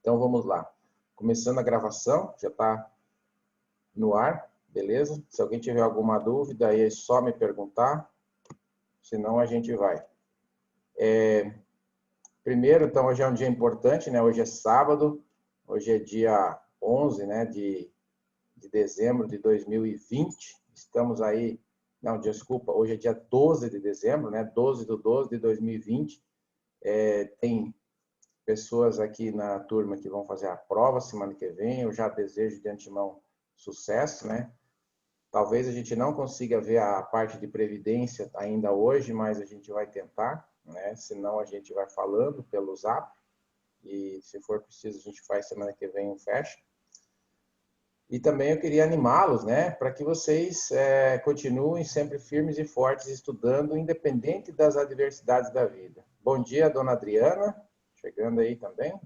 Então vamos lá. Começando a gravação, já está no ar, beleza? Se alguém tiver alguma dúvida, aí é só me perguntar, senão a gente vai. Primeiro, então, hoje é um dia importante, né? Hoje é sábado, hoje é dia 11, né, de dezembro de 2020. Estamos aí, não, desculpa, hoje é dia 12 de dezembro, né? 12/12 de 2020. Tem pessoas aqui na turma que vão fazer a prova semana que vem. Eu já desejo de antemão sucesso, né? Talvez a gente não consiga ver a parte de previdência ainda hoje, mas a gente vai tentar, né? Senão a gente vai falando pelo Zap e se for preciso a gente faz semana que vem um fecha. E também eu queria animá-los, né? Para que vocês continuem sempre firmes e fortes estudando, independente das adversidades da vida. Bom dia, dona Adriana, chegando aí também.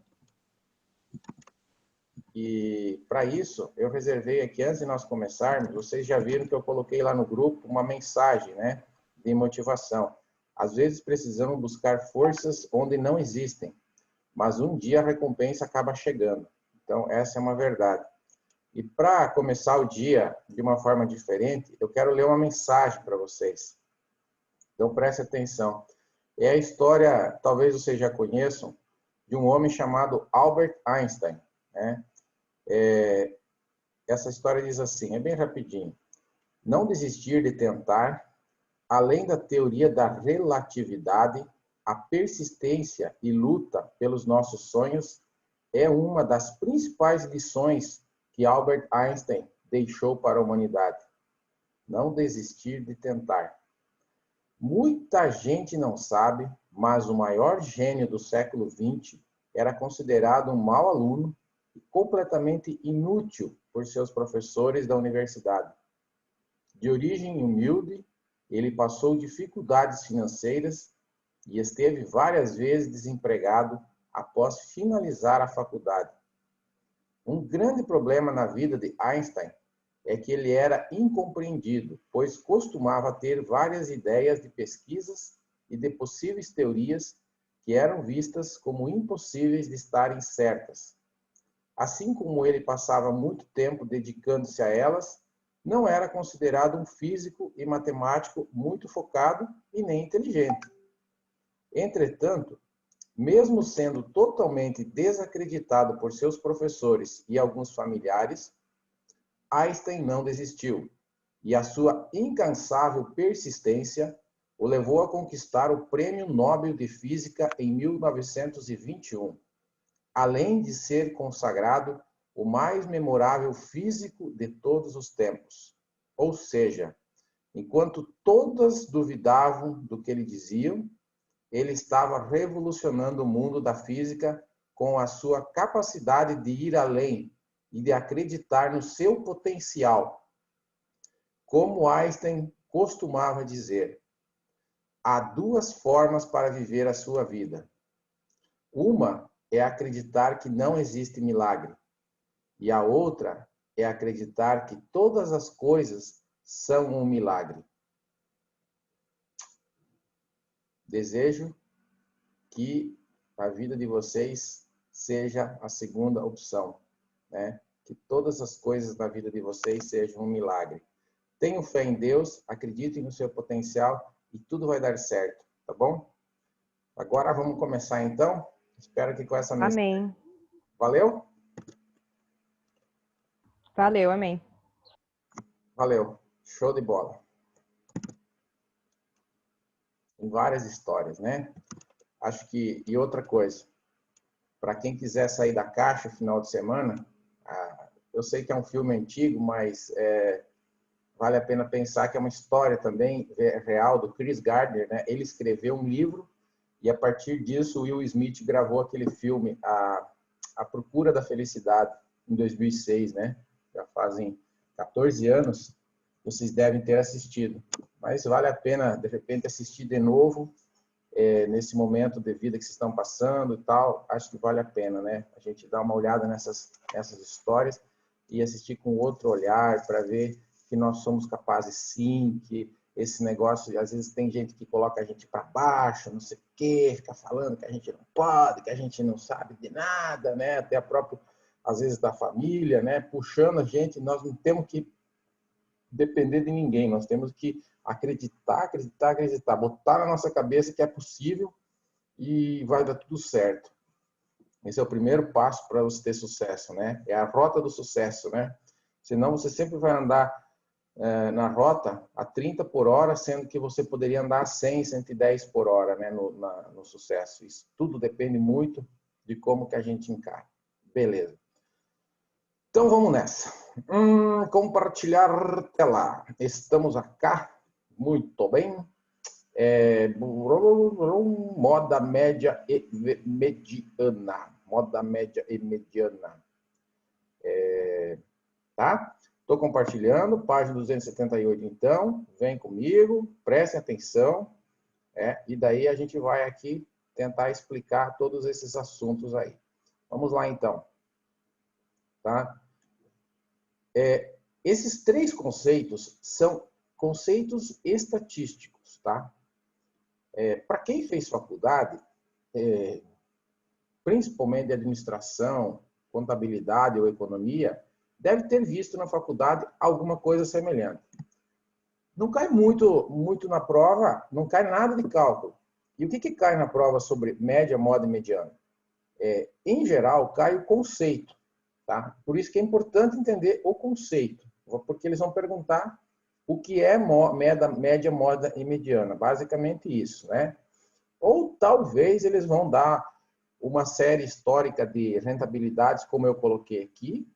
E para isso, eu reservei aqui, antes de nós começarmos, vocês já viram que eu coloquei lá no grupo uma mensagem, né, de motivação. Às vezes precisamos buscar forças onde não existem, mas um dia a recompensa acaba chegando. Então, essa é uma verdade. E para começar o dia de uma forma diferente, eu quero ler uma mensagem para vocês. Então, preste atenção. É a história, talvez vocês já conheçam, de um homem chamado Albert Einstein, né? Essa história diz assim, é bem rapidinho. Não desistir de tentar, além da teoria da relatividade, a persistência e luta pelos nossos sonhos é uma das principais lições que Albert Einstein deixou para a humanidade. Não desistir de tentar. Muita gente não sabe, mas o maior gênio do século XX era considerado um mau aluno e completamente inútil por seus professores da universidade. De origem humilde, ele passou dificuldades financeiras e esteve várias vezes desempregado após finalizar a faculdade. Um grande problema na vida de Einstein é que ele era incompreendido, pois costumava ter várias ideias de pesquisas e de possíveis teorias que eram vistas como impossíveis de estarem certas. Assim como ele passava muito tempo dedicando-se a elas, não era considerado um físico e matemático muito focado e nem inteligente. Entretanto, mesmo sendo totalmente desacreditado por seus professores e alguns familiares, Einstein não desistiu, e a sua incansável persistência o levou a conquistar o Prêmio Nobel de Física em 1921, além de ser consagrado o mais memorável físico de todos os tempos. Ou seja, enquanto todas duvidavam do que ele dizia, ele estava revolucionando o mundo da física com a sua capacidade de ir além e de acreditar no seu potencial. Como Einstein costumava dizer, há duas formas para viver a sua vida. Uma é acreditar que não existe milagre, e a outra é acreditar que todas as coisas são um milagre. Desejo que a vida de vocês seja a segunda opção, né? Que todas as coisas na vida de vocês sejam um milagre. Tenham fé em Deus, acreditem no seu potencial e tudo vai dar certo, tá bom? Agora vamos começar então. Espero que com essa mensagem... Amém. Valeu? Valeu, amém. Valeu. Show de bola. Tem várias histórias, né? Acho que... E outra coisa, para quem quiser sair da caixa final de semana, eu sei que é um filme antigo, mas vale a pena pensar que é uma história também real do Chris Gardner, né? Ele escreveu um livro e a partir disso o Will Smith gravou aquele filme A Procura da Felicidade em 2006, né? Já fazem 14 anos, vocês devem ter assistido. Mas vale a pena, de repente, assistir de novo nesse momento de vida que vocês estão passando e tal. Acho que vale a pena, né? A gente dar uma olhada nessas histórias e assistir com outro olhar para ver que nós somos capazes sim, que esse negócio, às vezes tem gente que coloca a gente para baixo, não sei o quê, fica falando que a gente não pode, que a gente não sabe de nada, né? Até a própria, às vezes, da família, né? Puxando a gente, nós não temos que depender de ninguém, nós temos que acreditar, acreditar, acreditar, botar na nossa cabeça que é possível e vai dar tudo certo. Esse é o primeiro passo para você ter sucesso, né? É a rota do sucesso, né? Senão você sempre vai andar na rota a 30 por hora, sendo que você poderia andar a 100, 110 por hora, né? No sucesso. Isso tudo depende muito de como que a gente encara. Beleza. Então vamos nessa. Compartilhar tela. Estamos acá. Muito bem. Moda média e mediana. Moda média e mediana. Tá? Estou compartilhando, página 278, então. Vem comigo, prestem atenção. E daí a gente vai aqui tentar explicar todos esses assuntos aí. Vamos lá, então. Tá? Esses três conceitos são conceitos estatísticos, tá? Para quem fez faculdade, principalmente de administração, contabilidade ou economia, deve ter visto na faculdade alguma coisa semelhante. Não cai muito na prova, não cai nada de cálculo. E o que cai na prova sobre média, moda e mediana? Em geral, cai o conceito. Tá? Por isso que é importante entender o conceito, porque eles vão perguntar o que é média, moda e mediana. Basicamente isso, né? Ou talvez eles vão dar uma série histórica de rentabilidades, como eu coloquei aqui,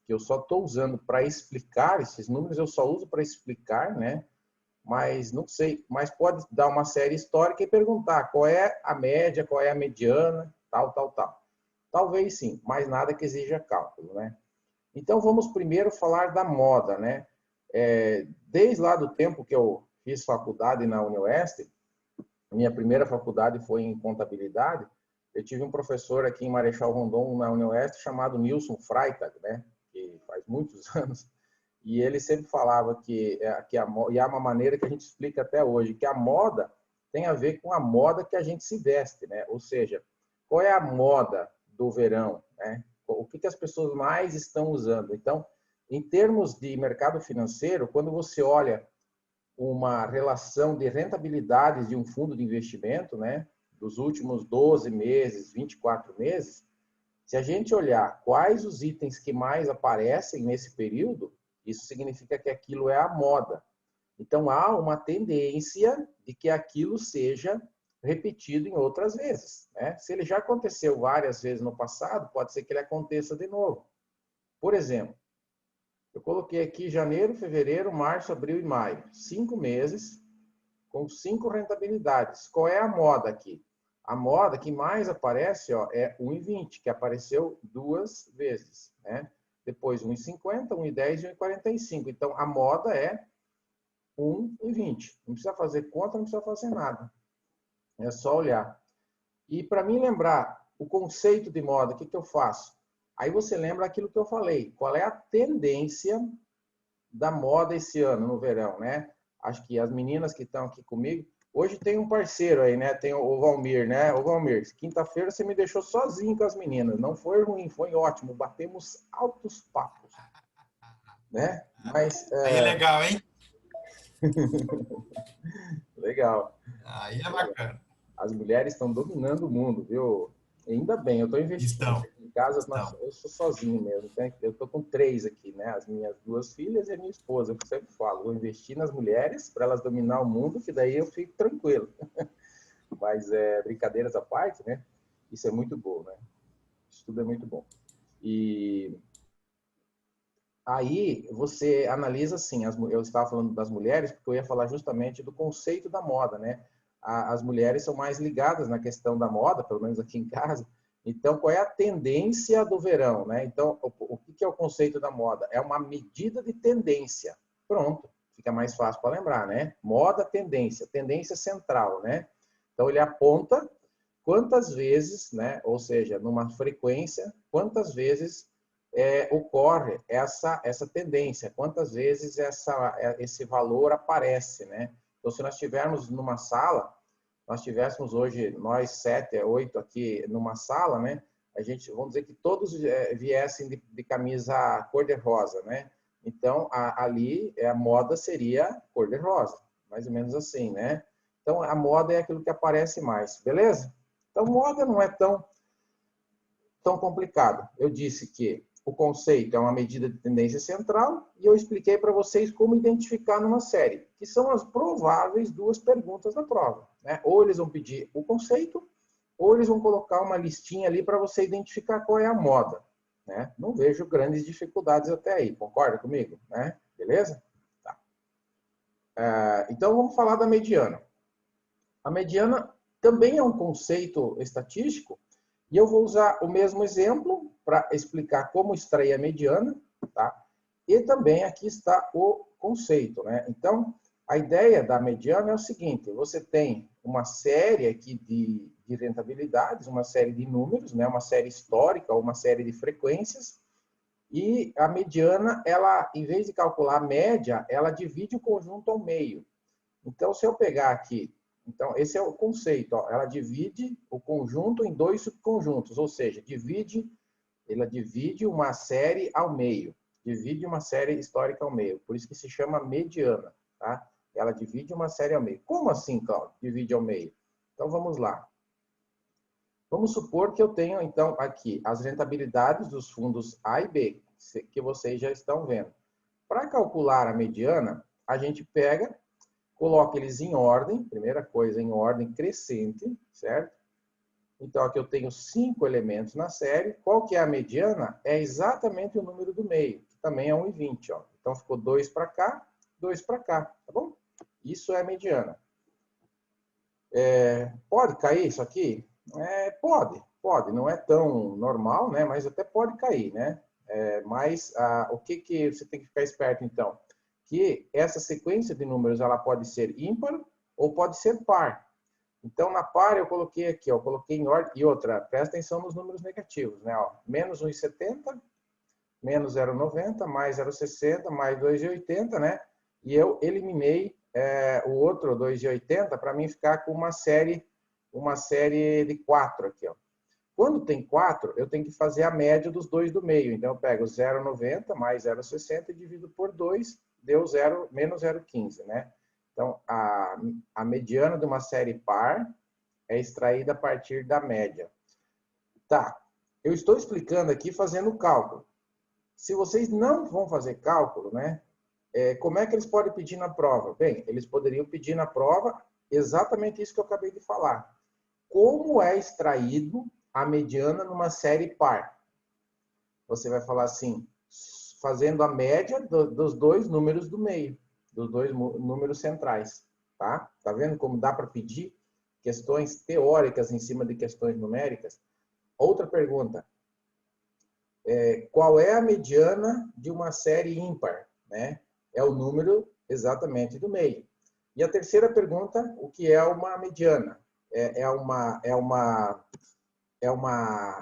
que eu só estou usando para explicar, esses números eu só uso para explicar, né? Mas não sei, mas pode dar uma série histórica e perguntar qual é a média, qual é a mediana, tal, tal, tal. Talvez sim, mas nada que exija cálculo, né? Então vamos primeiro falar da moda, né? Desde lá do tempo que eu fiz faculdade na UniOeste, minha primeira faculdade foi em contabilidade, eu tive um professor aqui em Marechal Rondon, na UniOeste, chamado Nilson Freitag, né? Que faz muitos anos, e ele sempre falava que e há uma maneira que a gente explica até hoje, que a moda tem a ver com a moda que a gente se veste, né? Ou seja, qual é a moda do verão, né? O que as pessoas mais estão usando? Então, em termos de mercado financeiro, quando você olha uma relação de rentabilidades de um fundo de investimento, né, dos últimos 12 meses, 24 meses, se a gente olhar quais os itens que mais aparecem nesse período, isso significa que aquilo é a moda. Então, há uma tendência de que aquilo seja repetido em outras vezes, né? Se ele já aconteceu várias vezes no passado, pode ser que ele aconteça de novo. Por exemplo, eu coloquei aqui janeiro, fevereiro, março, abril e maio. 5 meses com 5 rentabilidades. Qual é a moda aqui? A moda que mais aparece é 1,20, que apareceu 2 vezes, né? Depois 1,50, 1,10 e 1,45. Então, a moda é 1,20. Não precisa fazer conta, não precisa fazer nada. É só olhar. E para mim lembrar o conceito de moda, o que eu faço? Aí você lembra aquilo que eu falei. Qual é a tendência da moda esse ano, no verão, né? Acho que as meninas que estão aqui comigo... Hoje tem um parceiro aí, né? Tem o Valmir, né? O Valmir, quinta-feira você me deixou sozinho com as meninas. Não foi ruim, foi ótimo. Batemos altos papos, né? Mas... Aí é legal, hein? Legal. Aí é bacana. As mulheres estão dominando o mundo, viu? Ainda bem, eu estou investindo. Estão, Em casa, estão. eu sou sozinho mesmo. Eu estou com 3 aqui, né? As minhas 2 filhas e a minha esposa. Eu sempre falo, vou investir nas mulheres para elas dominar o mundo, que daí eu fico tranquilo. Mas brincadeiras à parte, né? Isso é muito bom, né? Isso tudo é muito bom. E aí você analisa assim, eu estava falando das mulheres, porque eu ia falar justamente do conceito da moda, né? As mulheres são mais ligadas na questão da moda, pelo menos aqui em casa. Então, qual é a tendência do verão, né? Então, o que é o conceito da moda? É uma medida de tendência. Pronto, fica mais fácil para lembrar, né? Moda, tendência central, né? Então, ele aponta quantas vezes, né? Ou seja, numa frequência, quantas vezes ocorre essa tendência, quantas vezes esse valor aparece, né? Então, se nós estivermos numa sala nós tivéssemos hoje, nós 7, 8 aqui numa sala, né? A gente, vamos dizer que todos viessem de camisa cor-de-rosa, né? Então, ali a moda seria cor-de-rosa, mais ou menos assim, né? Então, a moda é aquilo que aparece mais, beleza? Então, moda não é tão complicado. Eu disse que o conceito é uma medida de tendência central e eu expliquei para vocês como identificar numa série, que são as prováveis duas perguntas da prova, né? Ou eles vão pedir o conceito, ou eles vão colocar uma listinha ali para você identificar qual é a moda, né? Não vejo grandes dificuldades até aí, concorda comigo, né? Beleza? Tá. Então, vamos falar da mediana. A mediana também é um conceito estatístico e eu vou usar o mesmo exemplo para explicar como extrair a mediana, tá? E também aqui está o conceito, né? Então, a ideia da mediana é o seguinte, você tem uma série aqui de rentabilidades, uma série de números, né? Uma série histórica, uma série de frequências, e a mediana, ela, em vez de calcular a média, ela divide o conjunto ao meio. Então, se eu pegar aqui, então, esse é o conceito, ó, ela divide o conjunto em dois subconjuntos, ou seja, ela divide uma série ao meio, divide uma série histórica ao meio, por isso que se chama mediana, tá? Ela divide uma série ao meio. Como assim, Cláudio, divide ao meio? Então, vamos lá. Vamos supor que eu tenho, então, aqui as rentabilidades dos fundos A e B, que vocês já estão vendo. Para calcular a mediana, a gente pega, coloca eles em ordem, primeira coisa, em ordem crescente, certo? Então, aqui eu tenho 5 elementos na série. Qual que é a mediana? É exatamente o número do meio, que também é 1,20. Ó. Então, ficou 2 para cá, 2 para cá, tá bom? Isso é a mediana. Pode cair isso aqui? Pode. Não é tão normal, né? Mas até pode cair, né? Mas o que você tem que ficar esperto, então? Que essa sequência de números ela pode ser ímpar ou pode ser par. Então, na par eu coloquei aqui, ó, coloquei em ordem. E outra, presta atenção nos números negativos, né? Ó, menos 1,70, menos 0,90, mais 0,60, mais 2,80, né? E eu eliminei o outro 2,80 para mim ficar com uma série de 4 aqui, ó. Quando tem 4, eu tenho que fazer a média dos dois do meio. Então, eu pego 0,90 mais 0,60 e divido por 2, deu menos 0,15, né? Então, a mediana de uma série par é extraída a partir da média. Tá, eu estou explicando aqui fazendo o cálculo. Se vocês não vão fazer cálculo, né? Como é que eles podem pedir na prova? Bem, eles poderiam pedir na prova exatamente isso que eu acabei de falar. Como é extraído a mediana numa série par? Você vai falar assim, fazendo a média dos dois números do meio, dos dois números centrais, tá? Tá vendo como dá para pedir questões teóricas em cima de questões numéricas? Outra pergunta. Qual é a mediana de uma série ímpar, né? É o número exatamente do meio. E a terceira pergunta, o que é uma mediana?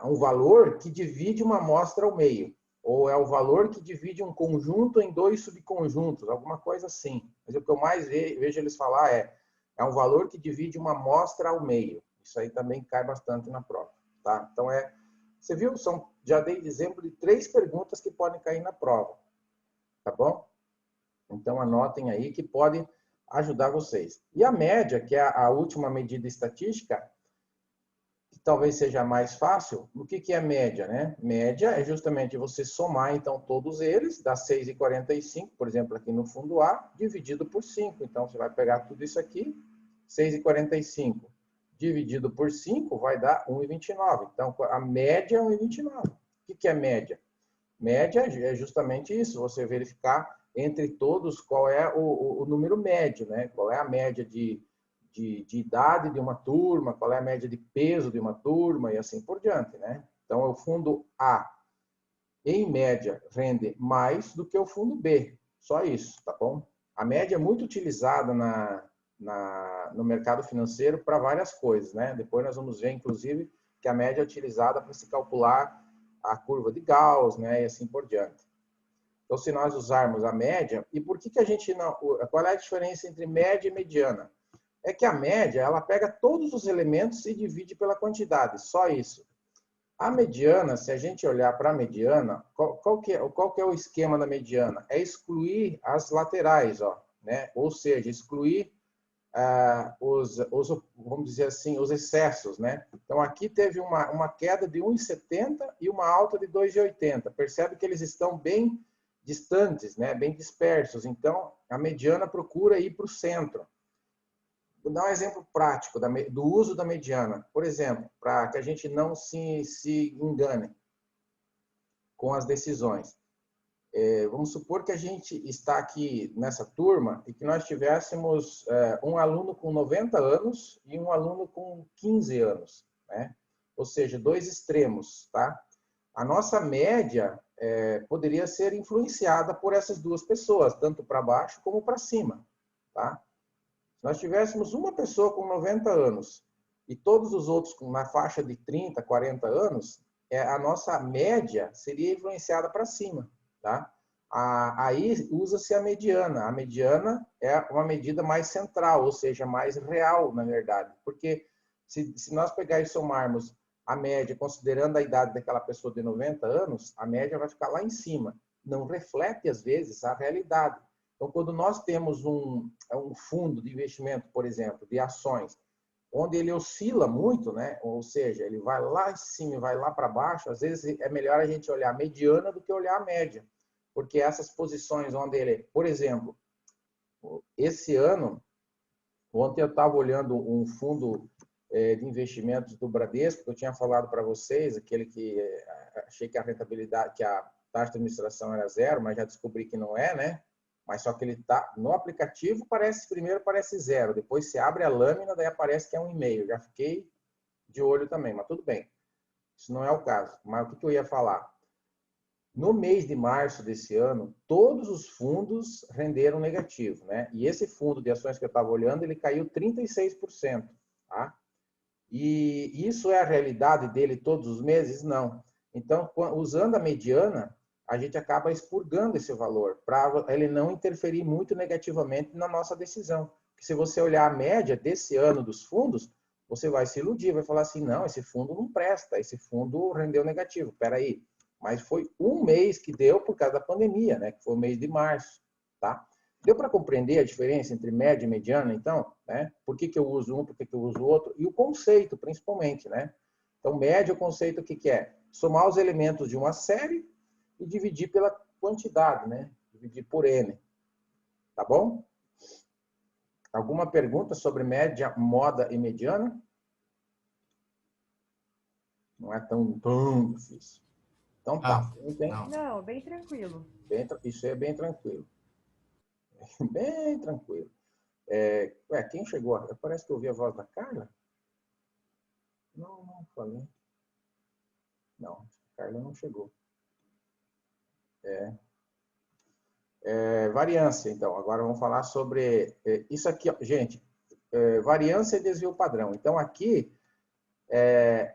Um valor que divide uma amostra ao meio, ou é o valor que divide um conjunto em dois subconjuntos, alguma coisa assim. Mas o que eu mais vejo eles falar é um valor que divide uma amostra ao meio. Isso aí também cai bastante na prova, tá? Então você viu? Já dei exemplo de 3 perguntas que podem cair na prova, tá bom? Então anotem aí que pode ajudar vocês. E a média, que é a última medida estatística, que talvez seja mais fácil, o que é média, né? Média é justamente você somar, então, todos eles, dá 6,45, por exemplo, aqui no fundo A, dividido por 5. Então, você vai pegar tudo isso aqui, 6,45 dividido por 5 vai dar 1,29. Então, a média é 1,29. O que é média? Média é justamente isso, você verificar entre todos qual é o número médio, né? Qual é a média de idade de uma turma, qual é a média de peso de uma turma e assim por diante, né? Então, o fundo A, em média, rende mais do que o fundo B. Só isso, tá bom? A média é muito utilizada no mercado financeiro para várias coisas, né? Depois nós vamos ver, inclusive, que a média é utilizada para se calcular a curva de Gauss, né? E assim por diante. Então, se nós usarmos a média, e por que a gente não... Qual é a diferença entre média e mediana? é que a média, ela pega todos os elementos e divide pela quantidade, só isso. A mediana, se a gente olhar para a mediana, qual que é o esquema da mediana? É excluir as laterais, ó, né? Ou seja, excluir vamos dizer assim, os excessos, né? Então, aqui teve uma queda de 1,70 e uma alta de 2,80. Percebe que eles estão bem distantes, né? Bem dispersos. Então, a mediana procura ir para o centro. Vou dar um exemplo prático do uso da mediana. Por exemplo, para que a gente não se engane com as decisões. Vamos supor que a gente está aqui nessa turma e que nós tivéssemos um aluno com 90 anos e um aluno com 15 anos, né? Ou seja, dois extremos, tá? A nossa média poderia ser influenciada por essas duas pessoas, tanto para baixo como para cima, tá? Se nós tivéssemos uma pessoa com 90 anos e todos os outros na faixa de 30, 40 anos, a nossa média seria influenciada para cima, tá? Aí usa-se a mediana. A mediana é uma medida mais central, ou seja, mais real, na verdade. Porque se nós pegar e somarmos a média, considerando a idade daquela pessoa de 90 anos, a média vai ficar lá em cima. Não reflete, às vezes, a realidade. Então, quando nós temos um fundo de investimento, por exemplo, de ações, onde ele oscila muito, né? Ou seja, ele vai lá em cima e vai lá para baixo, às vezes é melhor a gente olhar a mediana do que olhar a média. Porque essas posições onde ele, por exemplo, esse ano, ontem eu estava olhando um fundo de investimentos do Bradesco, que eu tinha falado para vocês, aquele que achei que a rentabilidade, que a taxa de administração era zero, mas já descobri que não é, né? Mas só que ele tá no aplicativo, primeiro parece zero, depois se abre a lâmina, daí aparece que é 1,5. Já fiquei de olho também, mas tudo bem. Isso não é o caso. Mas o que eu ia falar? No mês de março desse ano, todos os fundos renderam negativo, né? E esse fundo de ações que eu estava olhando, ele caiu 36%, tá? E isso é a realidade dele todos os meses? Não. Então, usando a mediana, a gente acaba expurgando esse valor, para ele não interferir muito negativamente na nossa decisão. Porque se você olhar a média desse ano dos fundos, você vai se iludir, vai falar assim, não, esse fundo não presta, esse fundo rendeu negativo. Espera aí. Mas foi um mês que deu por causa da pandemia, né? Que foi o mês de março, tá? Deu para compreender a diferença entre média e mediana, então? Né? Por que eu uso um, por que eu uso o outro? E o conceito, principalmente, né? Então, média, o conceito, o que é? Somar os elementos de uma série e dividir pela quantidade, né? Dividir por N. Tá bom? Alguma pergunta sobre média, moda e mediana? Não é tão difícil. Então tá. Não, bem tranquilo. Isso é bem tranquilo. Bem tranquilo. Quem chegou? Parece que eu ouvi a voz da Carla. Não falei. Não, a Carla não chegou. Variância, então. Agora vamos falar sobre isso aqui, ó, gente. Variância e desvio padrão. Então, aqui,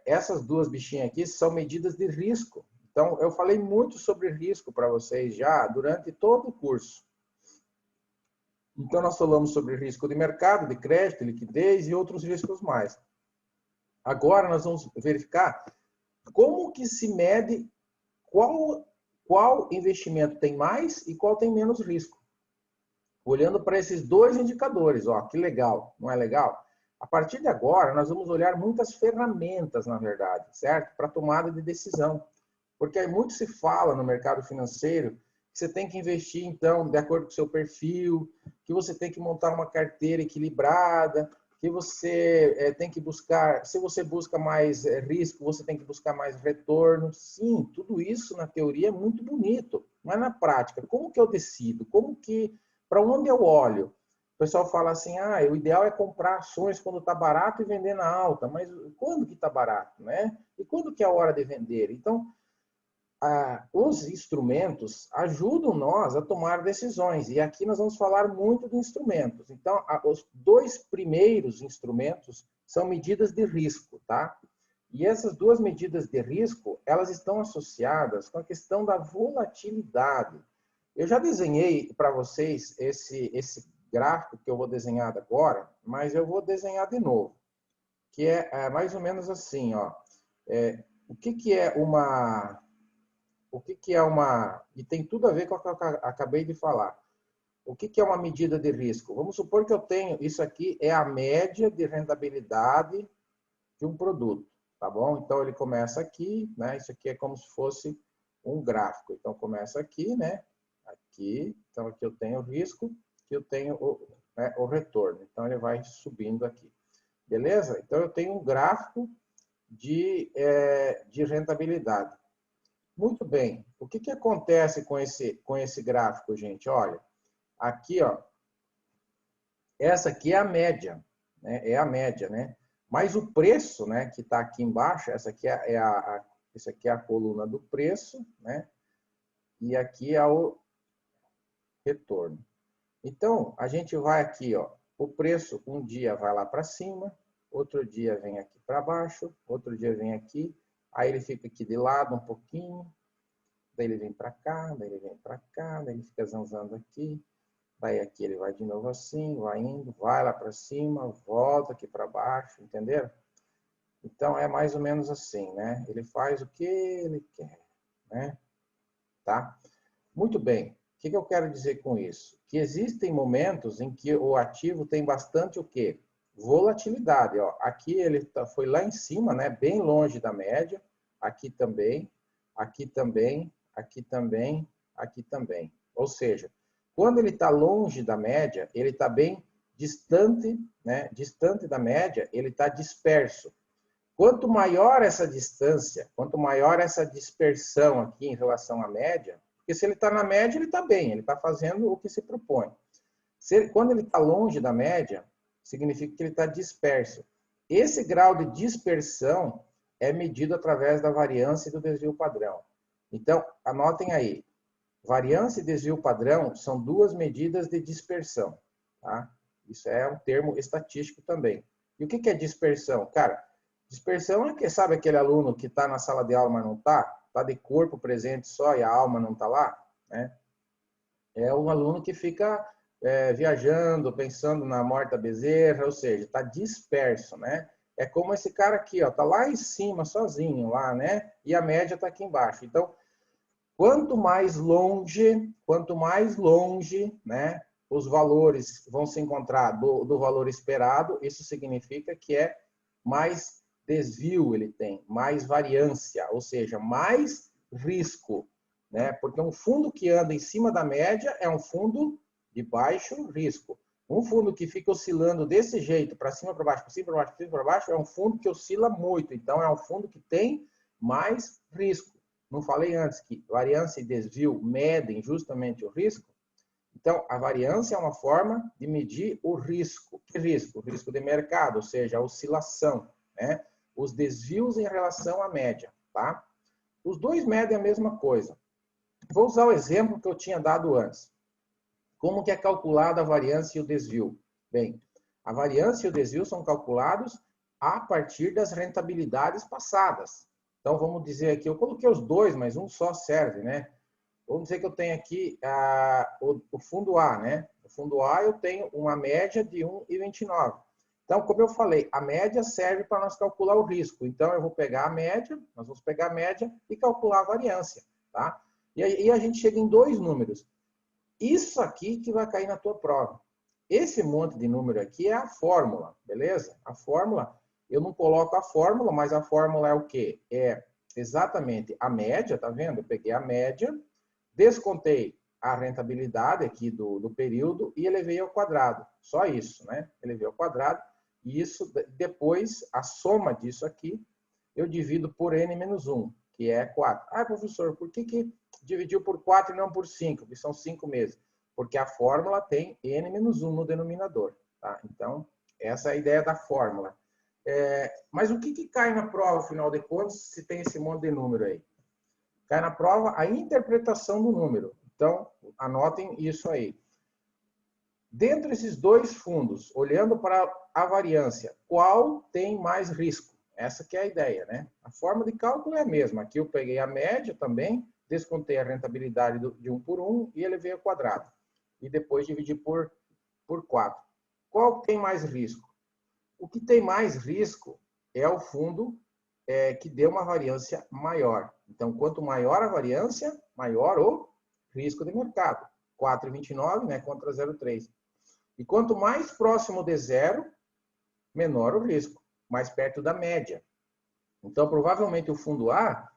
essas duas bichinhas aqui são medidas de risco. Então, eu falei muito sobre risco para vocês já durante todo o curso. Então, nós falamos sobre risco de mercado, de crédito, liquidez e outros riscos mais. Agora, nós vamos verificar como que se mede qual investimento tem mais e qual tem menos risco. Olhando para esses dois indicadores, ó, que legal, não é legal? A partir de agora, nós vamos olhar muitas ferramentas, na verdade, certo? Para tomada de decisão. Porque muito se fala no mercado financeiro que você tem que investir, então, de acordo com o seu perfil, que você tem que montar uma carteira equilibrada, que você tem que buscar, se você busca mais risco, você tem que buscar mais retorno. Sim, tudo isso na teoria é muito bonito, mas na prática, como que eu decido? Para onde eu olho? O pessoal fala assim, o ideal é comprar ações quando está barato e vender na alta, mas quando que está barato, né? E quando que é a hora de vender? Então, os instrumentos ajudam nós a tomar decisões. E aqui nós vamos falar muito de instrumentos. Então, os dois primeiros instrumentos são medidas de risco, tá? E essas duas medidas de risco, elas estão associadas com a questão da volatilidade. Eu já desenhei para vocês esse gráfico que eu vou desenhar agora, mas eu vou desenhar de novo, que é mais ou menos assim, ó. O que é uma... E tem tudo a ver com o que eu acabei de falar. O que é uma medida de risco? Vamos supor que eu tenho... Isso aqui é a média de rentabilidade de um produto, tá bom? Então, ele começa aqui, né? Isso aqui é como se fosse um gráfico. Então, começa aqui, né? Aqui. Então, aqui eu tenho o risco, aqui eu tenho o retorno. Então, ele vai subindo aqui. Beleza? Então, eu tenho um gráfico de rentabilidade. Muito bem. O que acontece com esse gráfico, gente? Olha, aqui, ó, essa aqui é a média, né? É a média, né? Mas o preço, né, que está aqui embaixo, essa aqui essa aqui é a coluna do preço, né? E aqui é o retorno. Então, a gente vai aqui, ó, o preço um dia vai lá para cima, outro dia vem aqui para baixo, outro dia vem aqui, aí ele fica aqui de lado um pouquinho, daí ele vem para cá, daí ele vem para cá, daí ele fica zanzando aqui, daí aqui ele vai de novo assim, vai indo, vai lá para cima, volta aqui para baixo, entenderam? Então, é mais ou menos assim, né? Ele faz o que ele quer, né? Tá? Muito bem. O que eu quero dizer com isso? Que existem momentos em que o ativo tem bastante o quê? Volatilidade. Ó. Aqui ele foi lá em cima, né? Bem longe da média. Aqui também, aqui também, aqui também, aqui também. Ou seja, quando ele está longe da média, ele está bem distante, né? Distante da média, ele está disperso. Quanto maior essa distância, quanto maior essa dispersão aqui em relação à média, porque se ele está na média, ele está bem, ele está fazendo o que se propõe. Quando ele está longe da média, significa que ele está disperso. Esse grau de dispersão é medido através da variância e do desvio padrão. Então, anotem aí. Variância e desvio padrão são duas medidas de dispersão. Tá? Isso é um termo estatístico também. E o que é dispersão? Cara, dispersão é que, sabe aquele aluno que está na sala de aula, mas não está? Está de corpo presente só e a alma não está lá? Né? É um aluno que fica viajando, pensando na morte da bezerra, ou seja, está disperso, né? É como esse cara aqui, ó, está lá em cima, sozinho, lá, né? E a média está aqui embaixo. Então, quanto mais longe, né, os valores vão se encontrar do valor esperado, isso significa que é mais desvio ele tem, mais variância, ou seja, mais risco, né? Porque um fundo que anda em cima da média é um fundo de baixo risco. Um fundo que fica oscilando desse jeito, para cima, para baixo, para cima, para baixo, para cima, para baixo, é um fundo que oscila muito. Então, é um fundo que tem mais risco. Não falei antes que variância e desvio medem justamente o risco? Então, a variância é uma forma de medir o risco. Que risco? O risco de mercado, ou seja, a oscilação, né? Os desvios em relação à média, tá? Os dois medem a mesma coisa. Vou usar o exemplo que eu tinha dado antes. Como que é calculada a variância e o desvio? Bem, a variância e o desvio são calculados a partir das rentabilidades passadas. Então, vamos dizer aqui, eu coloquei os dois, mas um só serve, né? Vamos dizer que eu tenho aqui o fundo A, né? O fundo A eu tenho uma média de 1,29. Então, como eu falei, a média serve para nós calcular o risco. Então, eu vou pegar a média, nós vamos pegar a média e calcular a variância, tá? E aí a gente chega em dois números. Isso aqui que vai cair na tua prova. Esse monte de número aqui é a fórmula, beleza? A fórmula, eu não coloco a fórmula, mas a fórmula é o quê? É exatamente a média, tá vendo? Eu peguei a média, descontei a rentabilidade aqui do período e elevei ao quadrado. Só isso, né? Elevei ao quadrado. E isso, depois, a soma disso aqui, eu divido por n menos 1, que é 4. Ah, professor, por que dividiu por 4 e não por 5? Porque são 5 meses. Porque a fórmula tem n menos 1 no denominador. Tá? Então, essa é a ideia da fórmula. Mas o que cai na prova, afinal de contas, se tem esse monte de número aí? Cai na prova a interpretação do número. Então, anotem isso aí. Dentro desses dois fundos, olhando para a variância, qual tem mais risco? Essa que é a ideia, né? A forma de cálculo é a mesma. Aqui eu peguei a média também, descontei a rentabilidade de 1 por 1 e elevei ao quadrado. E depois dividi por por 4. Qual tem mais risco? O que tem mais risco é o fundo que deu uma variância maior. Então, quanto maior a variância, maior o risco de mercado. 4,29, né, contra 0,3. E quanto mais próximo de zero, menor o risco, mais perto da média. Então, provavelmente o fundo A,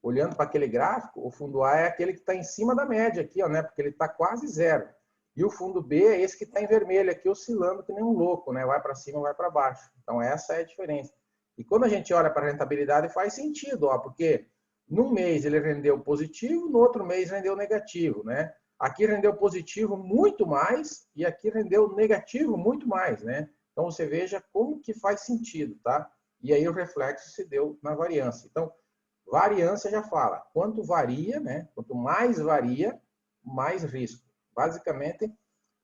olhando para aquele gráfico, o fundo A é aquele que está em cima da média aqui, ó, né, porque ele está quase zero. E o fundo B é esse que está em vermelho aqui, oscilando que nem um louco, né? Vai para cima, vai para baixo. Então, essa é a diferença. E quando a gente olha para a rentabilidade, faz sentido, ó, porque num mês ele rendeu positivo, no outro mês rendeu negativo, né? Aqui rendeu positivo muito mais e aqui rendeu negativo muito mais, né? Então, você veja como que faz sentido, tá? E aí o reflexo se deu na variância. Então, variância já fala, quanto varia, né? Quanto mais varia, mais risco. Basicamente,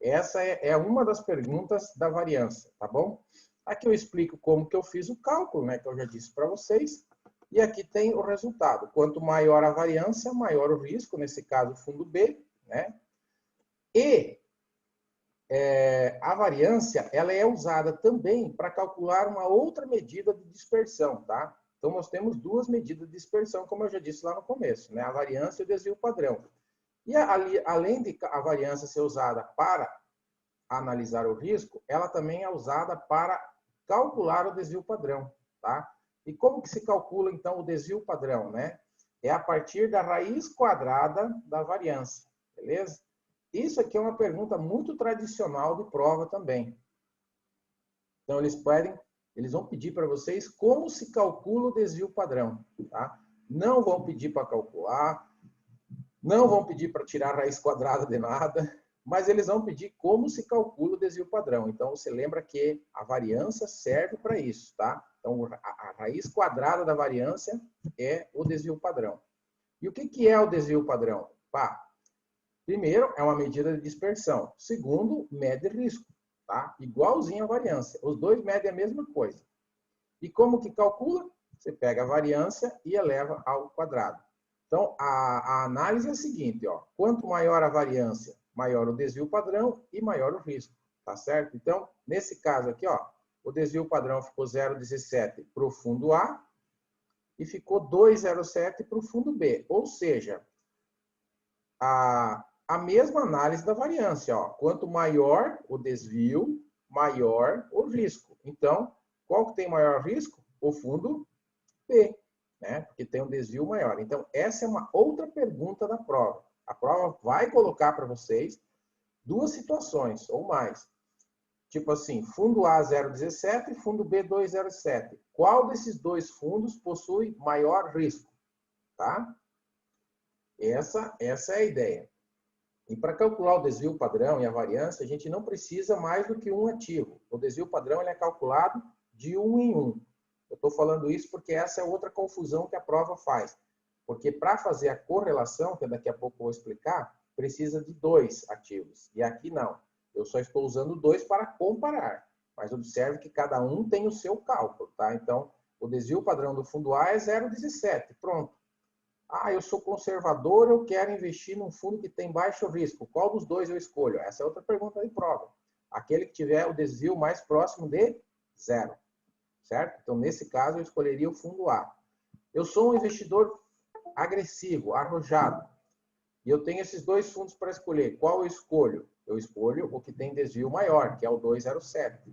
essa é uma das perguntas da variância, tá bom? Aqui eu explico como que eu fiz o cálculo, né, que eu já disse para vocês. E aqui tem o resultado. Quanto maior a variância, maior o risco, nesse caso o fundo B, né? E a variância, ela é usada também para calcular uma outra medida de dispersão, tá? Então, nós temos duas medidas de dispersão, como eu já disse lá no começo, né? A variância e o desvio padrão. E além de a variância ser usada para analisar o risco, ela também é usada para calcular o desvio padrão, tá? E como que se calcula, então, o desvio padrão, né? É a partir da raiz quadrada da variância, beleza? Isso aqui é uma pergunta muito tradicional de prova também. Então, eles vão pedir para vocês como se calcula o desvio padrão, tá? Não vão pedir para calcular, não vão pedir para tirar a raiz quadrada de nada, mas eles vão pedir como se calcula o desvio padrão. Então, você lembra que a variância serve para isso, tá? Então, a raiz quadrada da variância é o desvio padrão. E o que é o desvio padrão? Pá, primeiro, é uma medida de dispersão. Segundo, mede risco, tá? Igualzinho a variância. Os dois medem a mesma coisa. E como que calcula? Você pega a variância e eleva ao quadrado. Então, a análise é a seguinte, ó. Quanto maior a variância, maior o desvio padrão e maior o risco, tá certo? Então, nesse caso aqui, ó, o desvio padrão ficou 0,17 para o fundo A e ficou 2,07 para o fundo B. Ou seja, a mesma análise da variância, ó. Quanto maior o desvio, maior o risco. Então, qual que tem maior risco? O fundo B, né? Porque tem um desvio maior. Então, essa é uma outra pergunta da prova. A prova vai colocar para vocês duas situações ou mais. Tipo assim, fundo A 0,17 e fundo B 2,07. Qual desses dois fundos possui maior risco? Tá? Essa é a ideia. E para calcular o desvio padrão e a variância, a gente não precisa mais do que um ativo. O desvio padrão ele é calculado de um em um. Eu estou falando isso porque essa é outra confusão que a prova faz. Porque para fazer a correlação, que daqui a pouco eu vou explicar, precisa de dois ativos. E aqui não. Eu só estou usando dois para comparar. Mas observe que cada um tem o seu cálculo, tá? Então, o desvio padrão do fundo A é 0,17. Pronto. Ah, eu sou conservador, eu quero investir num fundo que tem baixo risco. Qual dos dois eu escolho? Essa é outra pergunta de prova. Aquele que tiver o desvio mais próximo de zero. Certo? Então, nesse caso, eu escolheria o fundo A. Eu sou um investidor agressivo, arrojado. E eu tenho esses dois fundos para escolher. Qual eu escolho? Eu escolho o que tem desvio maior, que é o 207.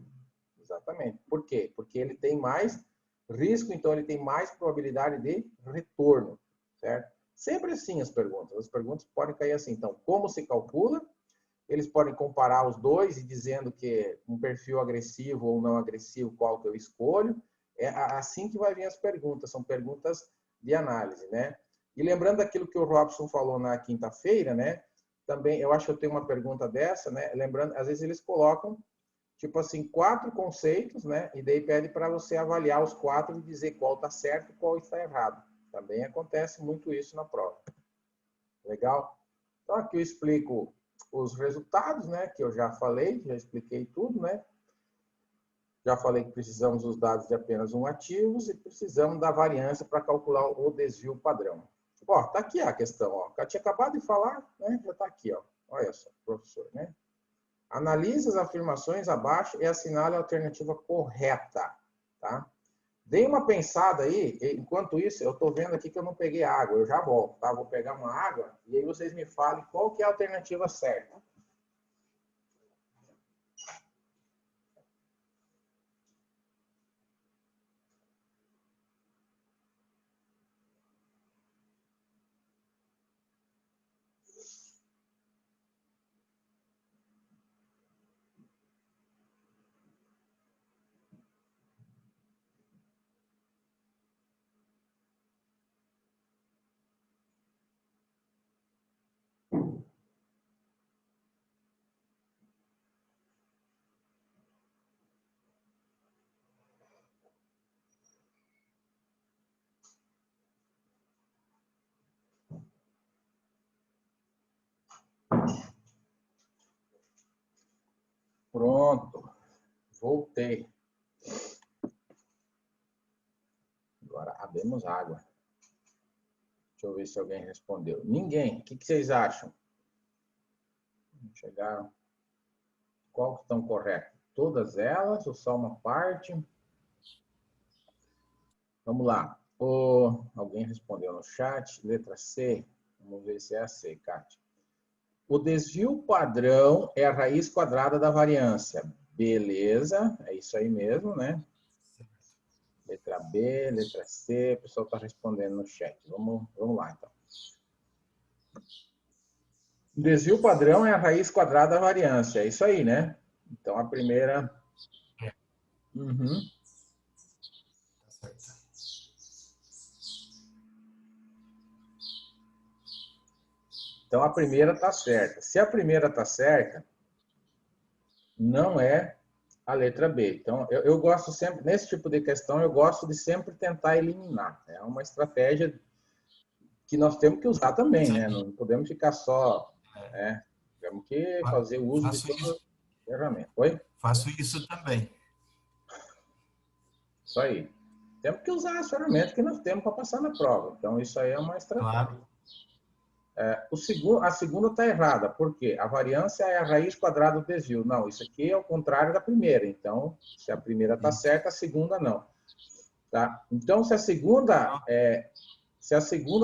Exatamente. Por quê? Porque ele tem mais risco, então ele tem mais probabilidade de retorno. Certo? Sempre assim as perguntas. As perguntas podem cair assim. Então, como se calcula? Eles podem comparar os dois e dizendo que um perfil agressivo ou não agressivo, qual que eu escolho. É assim que vai vir as perguntas. São perguntas de análise, né? E lembrando daquilo que o Robson falou na quinta-feira, né? Também, eu acho que eu tenho uma pergunta dessa, né? Lembrando, às vezes eles colocam, tipo assim, 4 conceitos, né? E daí pede para você avaliar os 4 e dizer qual está certo e qual está errado. Também acontece muito isso na prova. Legal? Então, aqui eu explico os resultados, né? Que eu já falei, já expliquei tudo, né? Já falei que precisamos dos dados de apenas um ativo e precisamos da variância para calcular o desvio padrão. Ó, tá aqui a questão, ó. Eu tinha acabado de falar, né? Já tá aqui, ó. Olha só, professor, né? Analise as afirmações abaixo e assinale a alternativa correta, tá? Dê uma pensada aí, enquanto isso, eu estou vendo aqui que eu não peguei água, eu já volto, tá? Vou pegar uma água e aí vocês me falem qual que é a alternativa certa. Pronto, voltei. Agora abrimos água. Deixa eu ver se alguém respondeu. Ninguém. O que vocês acham? Chegaram. Qual que estão corretas? Todas elas ou só uma parte? Vamos lá. Alguém respondeu no chat. Letra C. Vamos ver se é a C, Kátia. O desvio padrão é a raiz quadrada da variância. Beleza, é isso aí mesmo, né? Letra B, letra C, o pessoal está respondendo no chat. Vamos lá, então. O desvio padrão é a raiz quadrada da variância. É isso aí, né? Então, a primeira... Uhum. Então, a primeira está certa. Se a primeira está certa, não é a letra B. Então, eu gosto sempre, nesse tipo de questão, eu gosto de sempre tentar eliminar. É uma estratégia que nós temos que usar também, né? Não podemos ficar só... né? Temos que fazer o uso de todas as ferramentas. Oi? Faço isso também. Isso aí. Temos que usar as ferramentas que nós temos para passar na prova. Então, isso aí é uma estratégia. Claro. A segunda está errada. Por quê? A variância é a raiz quadrada do desvio. Não, isso aqui é o contrário da primeira. Então, se a primeira está certa, a segunda não. Tá? Então, se a segunda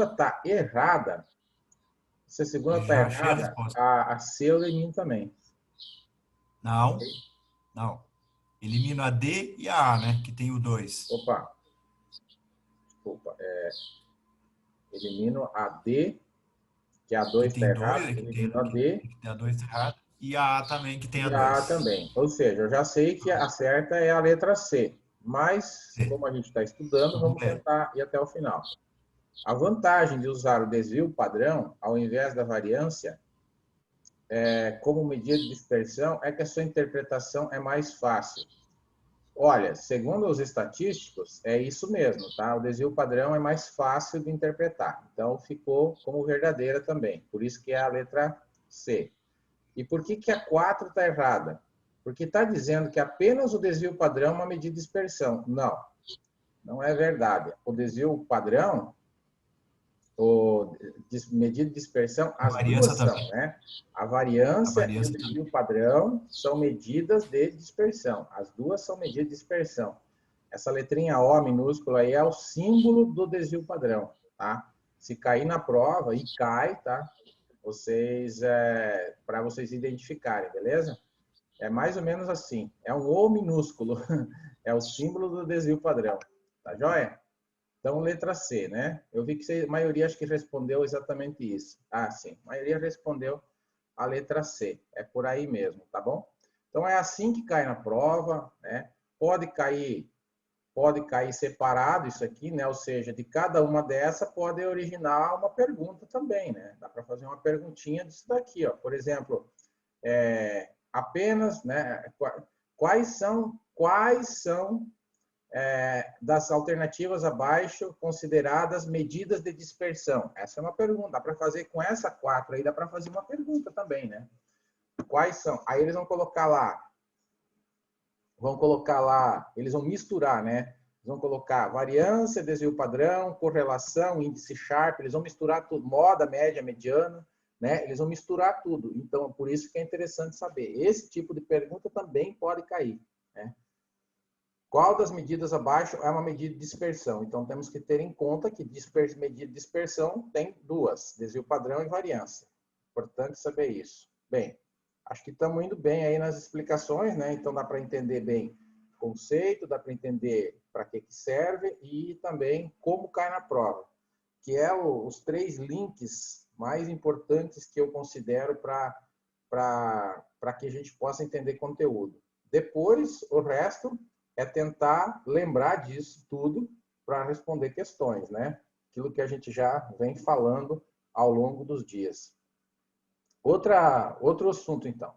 está errada, a C eu elimino também. Não. Elimino a D e a A, né? Que tem o 2. Opa. Desculpa. Elimino a D, que a 2 está errada. Elimino a D. Que tem a 2 errada. E a A também, que tem a 2. E a A também. Ou seja, eu já sei que a certa é a letra C. Mas, como a gente está estudando, vamos tentar ir até o final. A vantagem de usar o desvio padrão, ao invés da variância, como medida de dispersão, é que a sua interpretação é mais fácil. Olha, segundo os estatísticos, é isso mesmo, tá? O desvio padrão é mais fácil de interpretar. Então, ficou como verdadeira também. Por isso que é a letra C. E por que a 4 está errada? Porque está dizendo que apenas o desvio padrão é uma medida de dispersão. Não, não é verdade. O desvio padrão, medida de dispersão, as duas são, né? A variância e o desvio padrão são medidas de dispersão. As duas são medidas de dispersão. Essa letrinha O minúscula aí é o símbolo do desvio padrão, tá? Se cair na prova, e cai, tá? Para vocês identificarem, beleza? É mais ou menos assim. É um O minúsculo. É o símbolo do desvio padrão. Tá joia? Então, letra C, né? Eu vi que a maioria acho que respondeu exatamente isso. Ah, sim. A maioria respondeu a letra C. É por aí mesmo, tá bom? Então, é assim que cai na prova, né? Pode cair separado isso aqui, né? Ou seja, de cada uma dessa pode originar uma pergunta também, né? Dá para fazer uma perguntinha disso daqui, ó. Por exemplo, apenas, né? Quais são das alternativas abaixo consideradas medidas de dispersão? Essa é uma pergunta. Dá para fazer com essa 4 aí, dá para fazer uma pergunta também, né? Quais são? Aí eles vão colocar lá, eles vão misturar, né? Eles vão colocar variância, desvio padrão, correlação, índice Sharpe, eles vão misturar tudo, moda, média, mediana, né? Eles vão misturar tudo. Então, por isso que é interessante saber. Esse tipo de pergunta também pode cair, né? Qual das medidas abaixo é uma medida de dispersão? Então, temos que ter em conta que medida de dispersão tem duas, desvio padrão e variância. Importante saber isso. Bem, acho que estamos indo bem aí nas explicações, né? Então, dá para entender bem o conceito, dá para entender para que serve e também como cai na prova, que é os 3 links mais importantes que eu considero para que a gente possa entender conteúdo. Depois, o resto é tentar lembrar disso tudo para responder questões, né? Aquilo que a gente já vem falando ao longo dos dias. Outro assunto, então.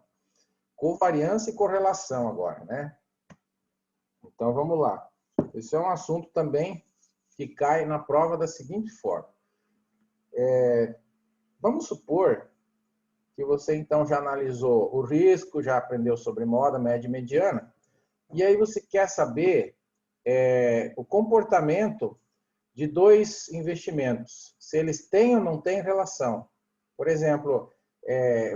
Covariância e correlação agora, né? Então, vamos lá. Esse é um assunto também que cai na prova da seguinte forma. Vamos supor que você, então, já analisou o risco, já aprendeu sobre moda, média e mediana, e aí você quer saber o comportamento de 2 investimentos, se eles têm ou não têm relação. Por exemplo,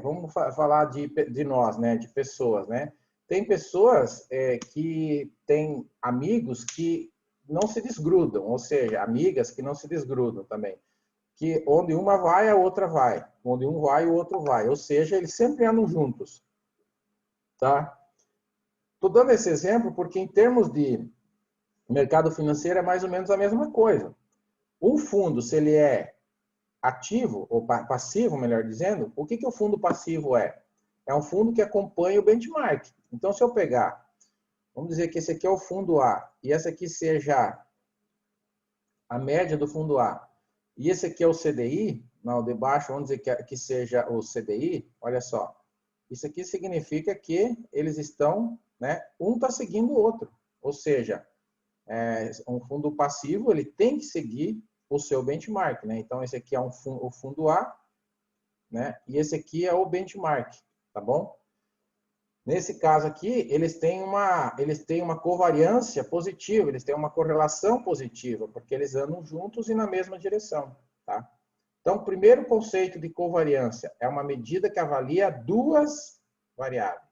vamos falar de nós, né, de pessoas, né? Tem pessoas que têm amigos que não se desgrudam, ou seja, amigas que não se desgrudam também. Que onde uma vai, a outra vai. Onde um vai, o outro vai. Ou seja, eles sempre andam juntos. Tá? Estou dando esse exemplo porque, em termos de mercado financeiro, é mais ou menos a mesma coisa. Um fundo, se ele é ativo, ou passivo, melhor dizendo, o que o fundo passivo é? É um fundo que acompanha o benchmark. Então, se eu pegar, vamos dizer que esse aqui é o fundo A, e essa aqui seja a média do fundo A, e esse aqui é o CDI, não, de baixo, vamos dizer que seja o CDI, olha só. Isso aqui significa que eles estão, né, um está seguindo o outro. Ou seja, um fundo passivo, ele tem que seguir o seu benchmark, né? Então, esse aqui é o fundo A, né? E esse aqui é o benchmark, tá bom? Nesse caso aqui, eles têm uma covariância positiva, eles têm uma correlação positiva, porque eles andam juntos e na mesma direção, tá? Então, o primeiro conceito de covariância é uma medida que avalia 2 variáveis.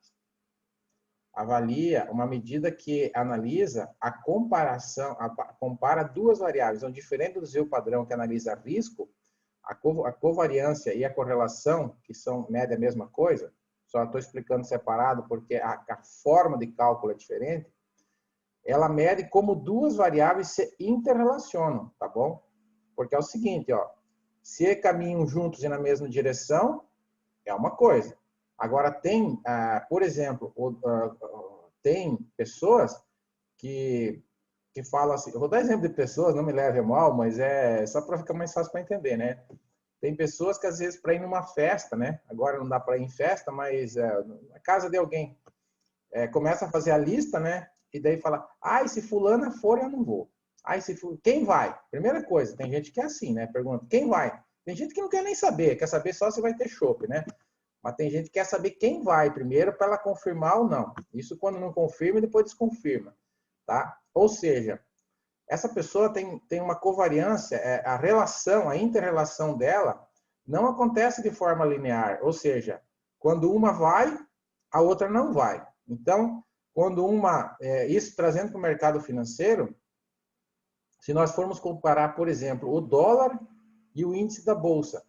Avalia uma medida que analisa a comparação, compara 2 variáveis. Então, diferente do desvio padrão que analisa risco, a covariância e a correlação, que são média a mesma coisa, só estou explicando separado porque a forma de cálculo é diferente, ela mede como 2 variáveis se interrelacionam, tá bom? Porque é o seguinte, ó, se caminham juntos e na mesma direção, é uma coisa. Agora, tem, por exemplo, tem pessoas que falam assim, eu vou dar exemplo de pessoas, não me leve a mal, mas é só para ficar mais fácil para entender, né? Tem pessoas que, às vezes, para ir numa festa, né? Agora não dá para ir em festa, mas na casa de alguém, começa a fazer a lista, né? E daí fala, se fulana for, eu não vou. Quem vai? Primeira coisa, tem gente que é assim, né? Pergunta, quem vai? Tem gente que não quer nem saber, quer saber só se vai ter chopp, né? Mas tem gente que quer saber quem vai primeiro para ela confirmar ou não. Isso quando não confirma e depois desconfirma, tá? Ou seja, essa pessoa tem uma covariância, a relação, a inter-relação dela não acontece de forma linear. Ou seja, quando uma vai, a outra não vai. Então, quando isso trazendo para o mercado financeiro, se nós formos comparar, por exemplo, o dólar e o índice da bolsa.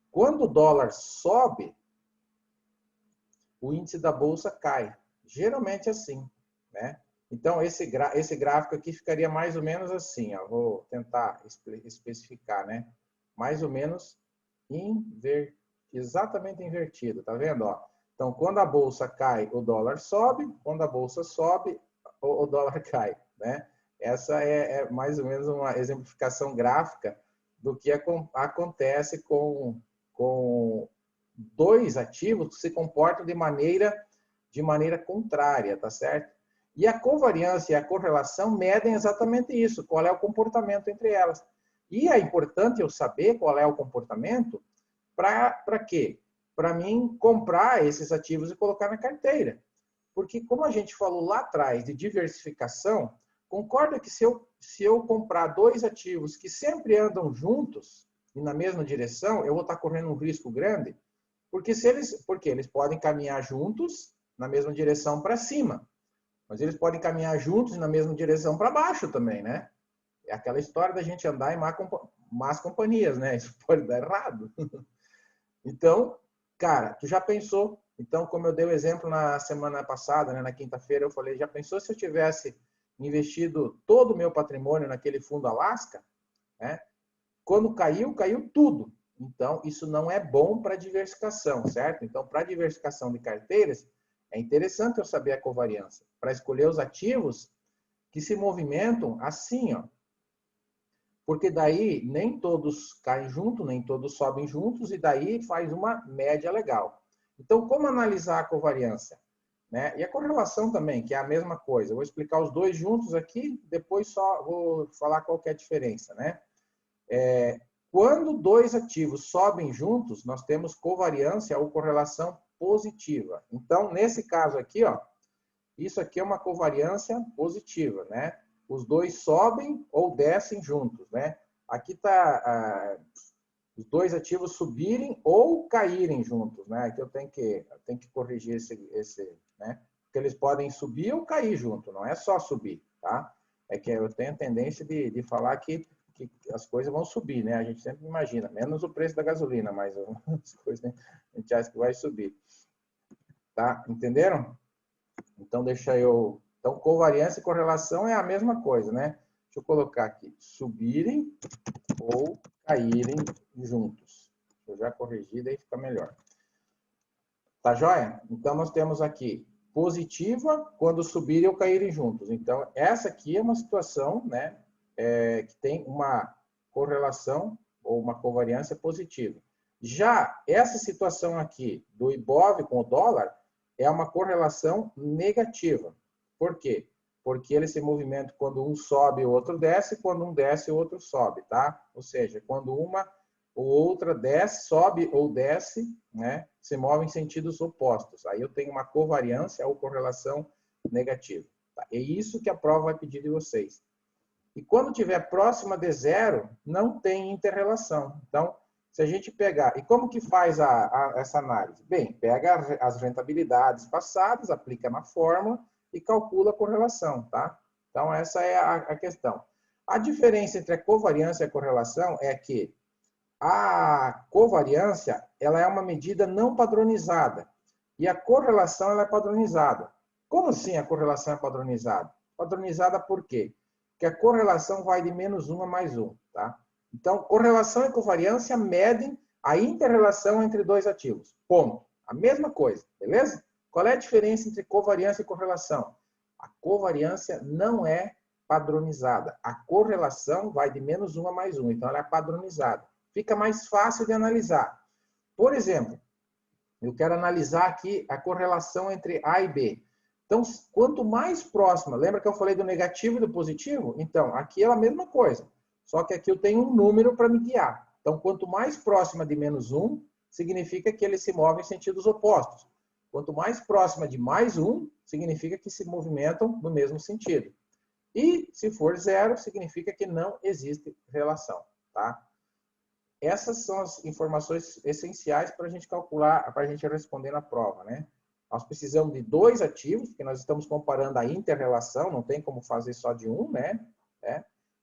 Quando o dólar sobe, o índice da bolsa cai. Geralmente assim, né? Então, esse gráfico aqui ficaria mais ou menos assim, ó. Vou tentar especificar, né? Mais ou menos exatamente invertido, tá vendo? Ó? Então, quando a bolsa cai, o dólar sobe, quando a bolsa sobe, o dólar cai, né? Essa é mais ou menos uma exemplificação gráfica do que acontece com 2 ativos que se comportam de maneira contrária, tá certo? E a covariância e a correlação medem exatamente isso, qual é o comportamento entre elas. E é importante eu saber qual é o comportamento para quê? Para mim comprar esses ativos e colocar na carteira. Porque como a gente falou lá atrás de diversificação, concorda que se eu comprar 2 ativos que sempre andam juntos e na mesma direção, eu vou estar correndo um risco grande? Porque eles podem caminhar juntos na mesma direção para cima, mas eles podem caminhar juntos na mesma direção para baixo também, né? É aquela história da gente andar em más companhias, né? Isso pode dar errado. Então, cara, tu já pensou? Então, como eu dei o exemplo na semana passada, né, na quinta-feira, eu falei, já pensou se eu tivesse investido todo o meu patrimônio naquele fundo Alasca, né? Quando caiu, caiu tudo. Então, isso não é bom para diversificação, certo? Então, para diversificação de carteiras, é interessante eu saber a covariância, para escolher os ativos que se movimentam assim, ó. Porque daí nem todos caem juntos, nem todos sobem juntos, e daí faz uma média legal. Então, como analisar a covariância? Né? E a correlação também, que é a mesma coisa. Eu vou explicar os dois juntos aqui, depois só vou falar qual que é a diferença, né? Quando dois ativos sobem juntos, nós temos covariância ou correlação positiva. Então, nesse caso aqui, ó, isso aqui é uma covariância positiva, né? Os dois sobem ou descem juntos, né? Aqui está os dois ativos subirem ou caírem juntos, né? Aqui eu tenho que corrigir esse, né? Porque eles podem subir ou cair junto, não é só subir, tá? É que eu tenho a tendência de falar que as coisas vão subir, né? A gente sempre imagina, menos o preço da gasolina, mas as coisas, né? A gente acha que vai subir. Tá? Entenderam? Então, Então, covariância e correlação é a mesma coisa, né? Deixa eu colocar aqui. Subirem ou caírem juntos. Eu já corrigi, daí fica melhor. Tá joia? Então, nós temos aqui positiva quando subirem ou caírem juntos. Então, essa aqui é uma situação, né? Que tem uma correlação ou uma covariância positiva. Já essa situação aqui do IBOV com o dólar é uma correlação negativa. Por quê? Porque ele se movimenta quando um sobe, o outro desce, quando um desce, o outro sobe, tá? Ou seja, quando uma ou outra desce, sobe ou desce, né? Se move em sentidos opostos. Aí eu tenho uma covariância ou correlação negativa. Tá? É isso que a prova vai pedir de vocês. E quando tiver próxima de zero, não tem interrelação. Então, se a gente pegar... E como que faz essa análise? Bem, pega as rentabilidades passadas, aplica na fórmula e calcula a correlação, tá? Então, essa é a questão. A diferença entre a covariância e a correlação é que a covariância ela é uma medida não padronizada e a correlação ela é padronizada. Como assim a correlação é padronizada? Padronizada por quê? Que a correlação vai de -1 a +1, tá? Então, correlação e covariância medem a inter-relação entre dois ativos. Ponto. A mesma coisa, beleza? Qual é a diferença entre covariância e correlação? A covariância não é padronizada. A correlação vai de -1 a +1, então ela é padronizada. Fica mais fácil de analisar. Por exemplo, eu quero analisar aqui a correlação entre A e B. Então, quanto mais próxima, lembra que eu falei do negativo e do positivo? Então, aqui é a mesma coisa, só que aqui eu tenho um número para me guiar. Então, quanto mais próxima de -1, significa que eles se movem em sentidos opostos. Quanto mais próxima de +1, significa que se movimentam no mesmo sentido. E, se for 0, significa que não existe relação, tá? Essas são as informações essenciais para a gente calcular, para a gente responder na prova, né? Nós precisamos de dois ativos, porque nós estamos comparando a inter-relação, não tem como fazer só de um, né?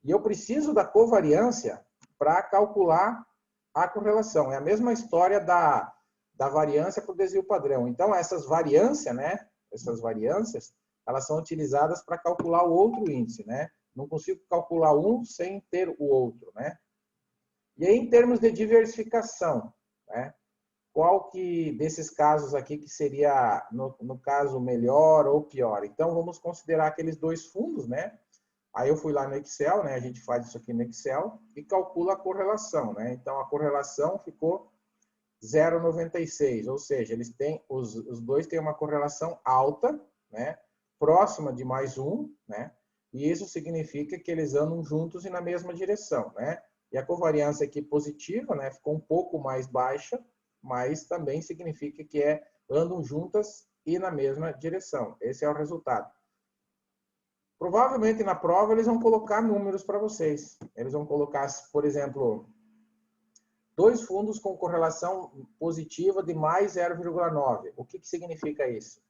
E eu preciso da covariância para calcular a correlação. É a mesma história da variância para o desvio padrão. Então, essas variâncias, né? Essas variâncias, elas são utilizadas para calcular o outro índice, né? Não consigo calcular um sem ter o outro, né? E aí, em termos de diversificação, né? Qual que desses casos aqui que seria, no caso, melhor ou pior? Então, vamos considerar aqueles dois fundos, né? Aí eu fui lá no Excel, né? A gente faz isso aqui no Excel e calcula a correlação, né? Então, a correlação ficou 0,96, ou seja, eles têm, os dois têm uma correlação alta, né? Próxima de +1, né? E isso significa que eles andam juntos e na mesma direção, né? E a covariância aqui positiva, né? Ficou um pouco mais baixa, mas também significa que andam juntas e na mesma direção. Esse é o resultado. Provavelmente na prova eles vão colocar números para vocês. Eles vão colocar, por exemplo, Dois fundos com correlação positiva de mais 0,9. O que significa isso?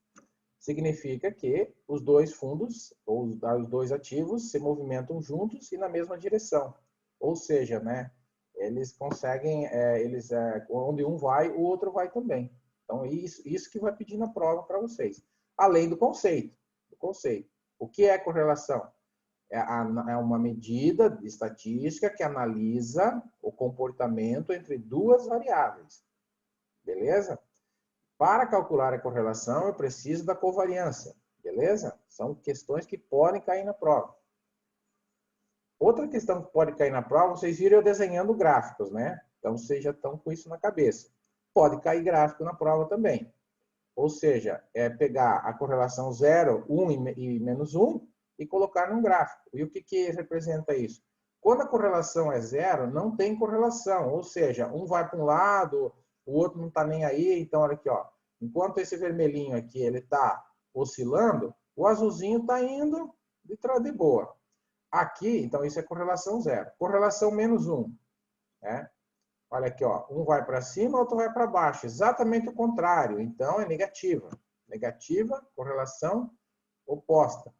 Significa que os dois fundos, ou os dois ativos, se movimentam juntos e na mesma direção. Ou seja, né, eles conseguem, onde um vai, o outro vai também. Então, isso que vai pedir na prova para vocês. Além do conceito. O que é correlação? É uma medida de estatística que analisa o comportamento entre duas variáveis. Beleza? Para calcular a correlação, eu preciso da covariância. Beleza? São questões que podem cair na prova. Outra questão que pode cair na prova, vocês viram eu desenhando gráficos, né? Então, vocês já estão com isso na cabeça. Pode cair gráfico na prova também. Ou seja, é pegar a correlação 0, 1 e menos 1 e colocar num gráfico. E o que representa isso? Quando a correlação é 0, não tem correlação. Ou seja, um vai para um lado, o outro não está nem aí. Então, olha aqui, ó. Enquanto esse vermelhinho aqui ele está oscilando, o azulzinho está indo de boa. Aqui, então, isso é correlação 0. Correlação menos 1. Né? Olha aqui, ó. Um vai para cima, outro vai para baixo. Exatamente o contrário. Então, é negativa. Negativa, correlação oposta.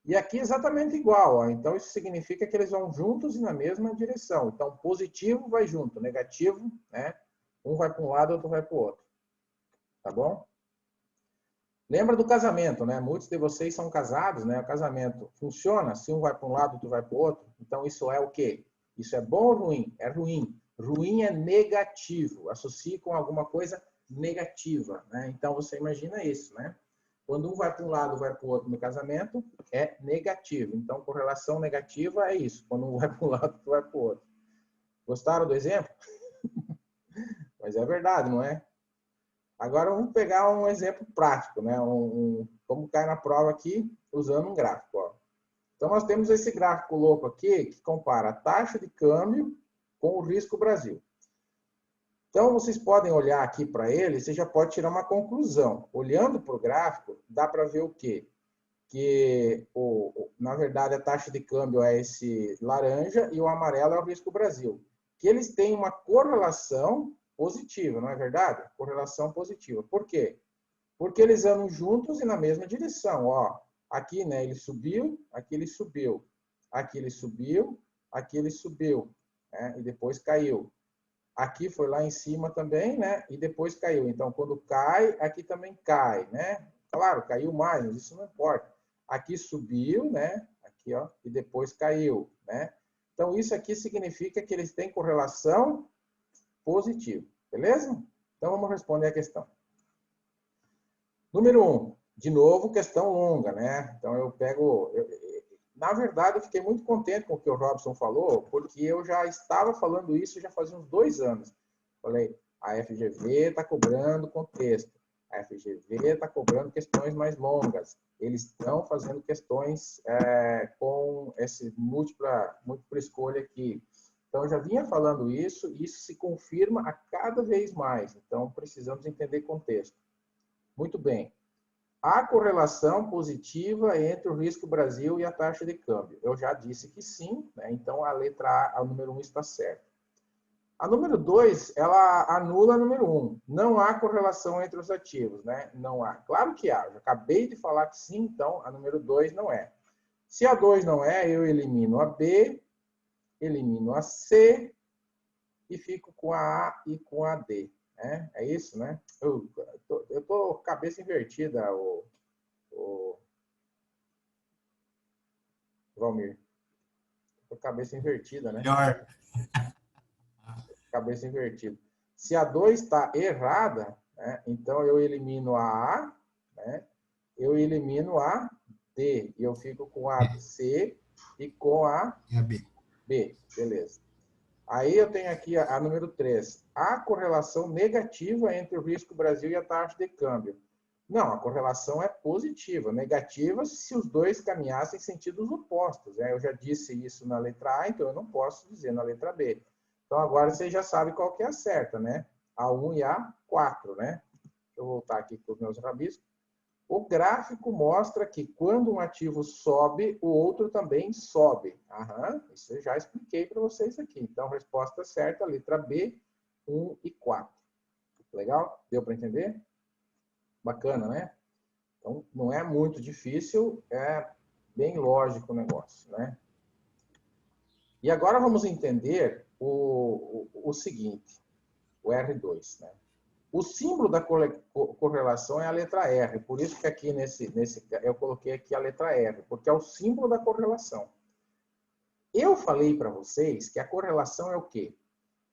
E aqui exatamente igual. Ó. Então, isso significa que eles vão juntos e na mesma direção. Então, positivo vai junto. Negativo, né? Um vai para um lado, outro vai para o outro. Tá bom? Lembra do casamento, né? Muitos de vocês são casados, né? O casamento funciona se um vai para um lado, outro vai para o outro. Então, isso é o quê? Isso é bom ou ruim? É ruim. Ruim é negativo. Associe com alguma coisa negativa, né? Então, você imagina isso, né? Quando um vai para um lado, vai para o outro no casamento, é negativo. Então, correlação negativa é isso. Quando um vai para um lado, outro vai para o outro. Gostaram do exemplo? Mas é verdade, não é? Agora, vamos pegar um exemplo prático, né? Como cai na prova aqui, usando um gráfico. Ó. Então, nós temos esse gráfico louco aqui, que compara a taxa de câmbio com o risco Brasil. Então, vocês podem olhar aqui para ele, você já pode tirar uma conclusão. Olhando para o gráfico, dá para ver o quê? Que, na verdade, a taxa de câmbio é esse laranja e o amarelo é o risco Brasil. Que eles têm uma correlação positiva, não é verdade? Correlação positiva. Por quê? Porque eles andam juntos e na mesma direção. Ó, aqui, né, ele subiu, aqui ele subiu. Aqui ele subiu, aqui ele subiu. Né, e depois caiu. Aqui foi lá em cima também, né? E depois caiu. Então, quando cai, aqui também cai, né? Claro, caiu mais, mas isso não importa. Aqui subiu, né? Aqui, ó, e depois caiu, né? Então, isso aqui significa que eles têm correlação positiva, beleza? Então, vamos responder a questão. Número 1. De novo, questão longa, né? Então, eu pego... Na verdade, eu fiquei muito contente com o que o Robson falou, porque eu já estava falando isso já fazia uns 2 anos. Falei, a FGV está cobrando contexto. A FGV está cobrando questões mais longas. Eles estão fazendo questões com esse múltipla escolha aqui. Então, eu já vinha falando isso, e isso se confirma a cada vez mais. Então, precisamos entender contexto. Muito bem. Há correlação positiva entre o risco Brasil e a taxa de câmbio. Eu já disse que sim, né? Então a letra A, a número 1, está certa. A número 2, ela anula a número 1. Não há correlação entre os ativos, né? Não há. Claro que há. Eu já acabei de falar que sim, então a número 2 não é. Se a 2 não é, eu elimino a B, elimino a C e fico com a A e com a D. É isso, né? Eu tô cabeça invertida, o Valmir. Tô cabeça invertida, né? Melhor. Cabeça invertida. Se a 2 está errada, né? Então eu elimino a A, né? Eu elimino a D. E eu fico com a C e com a B. Beleza. Aí eu tenho aqui a número 3. Há correlação negativa entre o risco Brasil e a taxa de câmbio. Não, a correlação é positiva. Negativa se os dois caminhassem em sentidos opostos. Né? Eu já disse isso na letra A, então eu não posso dizer na letra B. Então agora vocês já sabem qual que é a certa, né? A1 e A4, né? Deixa eu voltar aqui para os meus rabiscos. O gráfico mostra que quando um ativo sobe, o outro também sobe. Isso eu já expliquei para vocês aqui. Então, resposta certa, letra B, 1 e 4. Legal? Deu para entender? Bacana, né? Então, não é muito difícil, é bem lógico o negócio, né? E agora vamos entender o seguinte, o R2, né? O símbolo da correlação é a letra R, por isso que aqui eu coloquei aqui a letra R, porque é o símbolo da correlação. Eu falei para vocês que a correlação é o quê?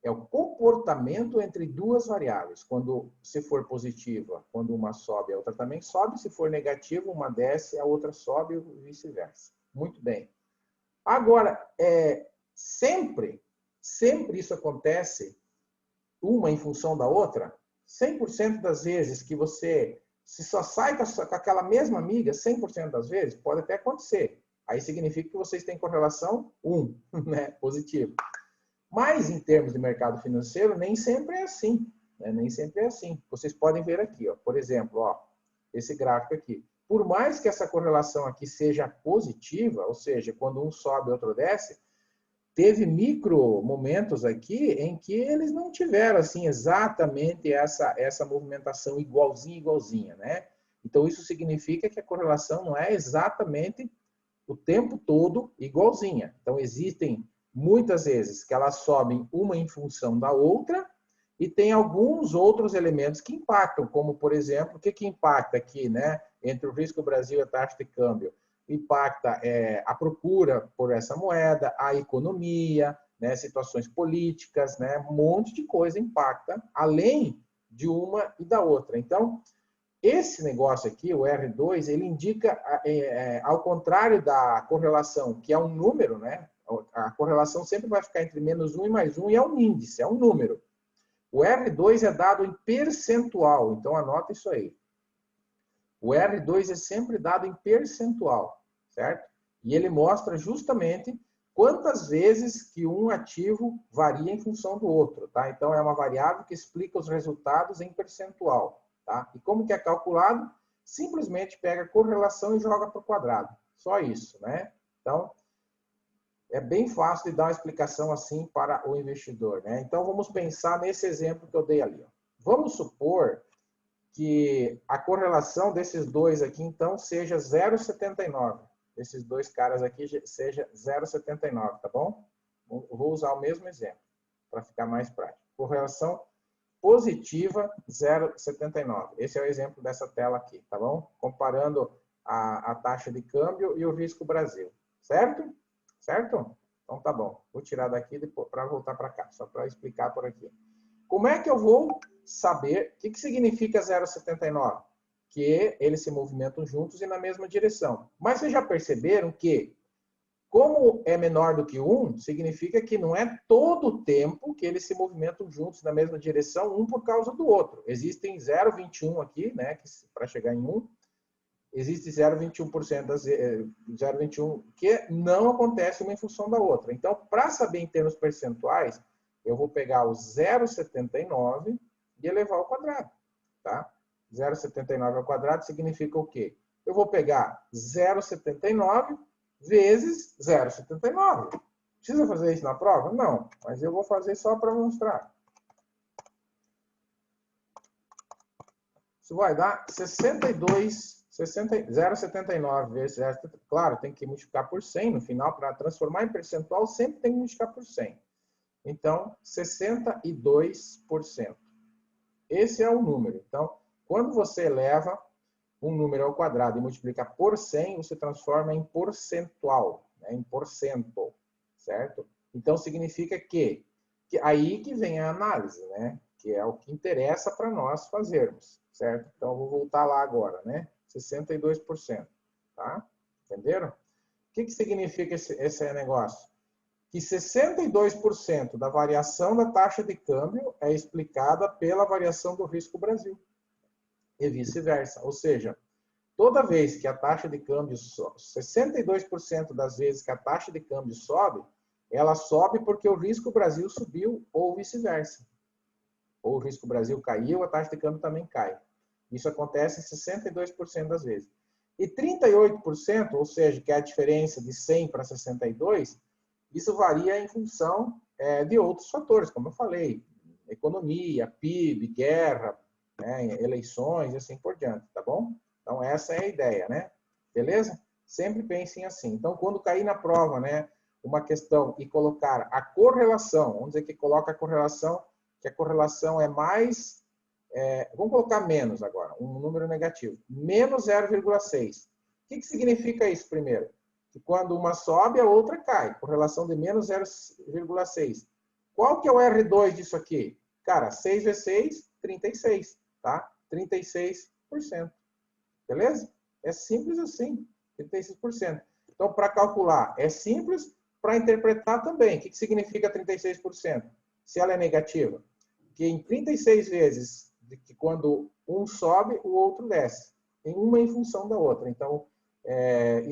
É o comportamento entre duas variáveis. Quando, se for positiva, quando uma sobe, a outra também sobe. Se for negativa, uma desce, a outra sobe e vice-versa. Muito bem. Agora, sempre isso acontece, uma em função da outra? 100% das vezes que você se só sai com aquela mesma amiga, 100% das vezes, pode até acontecer. Aí significa que vocês têm correlação 1, né? Positivo. Mas, em termos de mercado financeiro, nem sempre é assim. Né? Nem sempre é assim. Vocês podem ver aqui, ó, por exemplo, ó, esse gráfico aqui. Por mais que essa correlação aqui seja positiva, ou seja, quando um sobe e outro desce, teve micro momentos aqui em que eles não tiveram assim exatamente essa movimentação igualzinha, né? Então, isso significa que a correlação não é exatamente o tempo todo igualzinha. Então, existem muitas vezes que elas sobem uma em função da outra e tem alguns outros elementos que impactam, como, por exemplo, o que impacta aqui, né, entre o risco Brasil e a taxa de câmbio? Impacta a procura por essa moeda, a economia, né, situações políticas, né, um monte de coisa impacta, além de uma e da outra. Então, esse negócio aqui, o R2, ele indica, ao contrário da correlação, que é um número, né? A correlação sempre vai ficar entre -1 e +1, e é um índice, é um número. O R2 é dado em percentual, então anota isso aí. O R2 é sempre dado em percentual, certo? E ele mostra justamente quantas vezes que um ativo varia em função do outro, tá? Então, é uma variável que explica os resultados em percentual. Tá? E como que é calculado? Simplesmente pega a correlação e joga para o quadrado. Só isso, né? Então, é bem fácil de dar uma explicação assim para o investidor, né? Então, vamos pensar nesse exemplo que eu dei ali. Ó. Vamos supor que a correlação desses dois aqui, então, seja 0,79. Esses dois caras aqui seja 0,79, tá bom? Vou usar o mesmo exemplo, para ficar mais prático. Correlação positiva 0,79. Esse é o exemplo dessa tela aqui, tá bom? Comparando a taxa de câmbio e o risco Brasil. Certo? Certo? Então tá bom. Vou tirar daqui para voltar para cá, só para explicar por aqui. Como é que eu vou saber o que significa 0,79? Que eles se movimentam juntos e na mesma direção. Mas vocês já perceberam que como é menor do que 1, significa que não é todo o tempo que eles se movimentam juntos na mesma direção, um por causa do outro. Existem 0,21 aqui, né, para chegar em 1. Existe 0,21% 0,21 que não acontece uma em função da outra. Então, para saber em termos percentuais, eu vou pegar o 0,79 e elevar ao quadrado, tá? 0,79 ao quadrado significa o quê? Eu vou pegar 0,79 vezes 0,79. Precisa fazer isso na prova? Não, mas eu vou fazer só para mostrar. Isso vai dar 0,79 vezes 0,79. Claro, tem que multiplicar por 100 no final, para transformar em percentual, sempre tem que multiplicar por 100. Então, 62%. Esse é o número. Então, quando você eleva um número ao quadrado e multiplica por 100, você transforma em percentual, né? Em porcento, certo? Então, significa que aí que vem a análise, né? Que é o que interessa para nós fazermos, certo? Então, eu vou voltar lá agora, né? 62%, tá? Entenderam? O que significa esse negócio? Que 62% da variação da taxa de câmbio é explicada pela variação do risco Brasil. E vice-versa. Ou seja, toda vez que a taxa de câmbio sobe, 62% das vezes que a taxa de câmbio sobe, ela sobe porque o risco Brasil subiu ou vice-versa. Ou o risco Brasil caiu, a taxa de câmbio também cai. Isso acontece em 62% das vezes. E 38%, ou seja, que é a diferença de 100 para 62, isso varia em função de outros fatores, como eu falei. economia, PIB, guerra, né, eleições e assim por diante, tá bom? Então, essa é a ideia, né? Beleza? Sempre pensem assim. Então, quando cair na prova, né, uma questão e colocar a correlação, vamos dizer que coloca a correlação, que a correlação é mais, vamos colocar menos agora, um número negativo, menos 0,6. O que significa isso primeiro? Que quando uma sobe, a outra cai, correlação de menos 0,6. Qual que é o R2 disso aqui? Cara, 6 vezes 6, 36, tá? 36%. Beleza? É simples assim, 36%. Então, para calcular, é simples. Para interpretar também, o que significa 36%? Se ela é negativa. Que em 36 vezes, que quando um sobe, o outro desce. Tem uma em função da outra. Então,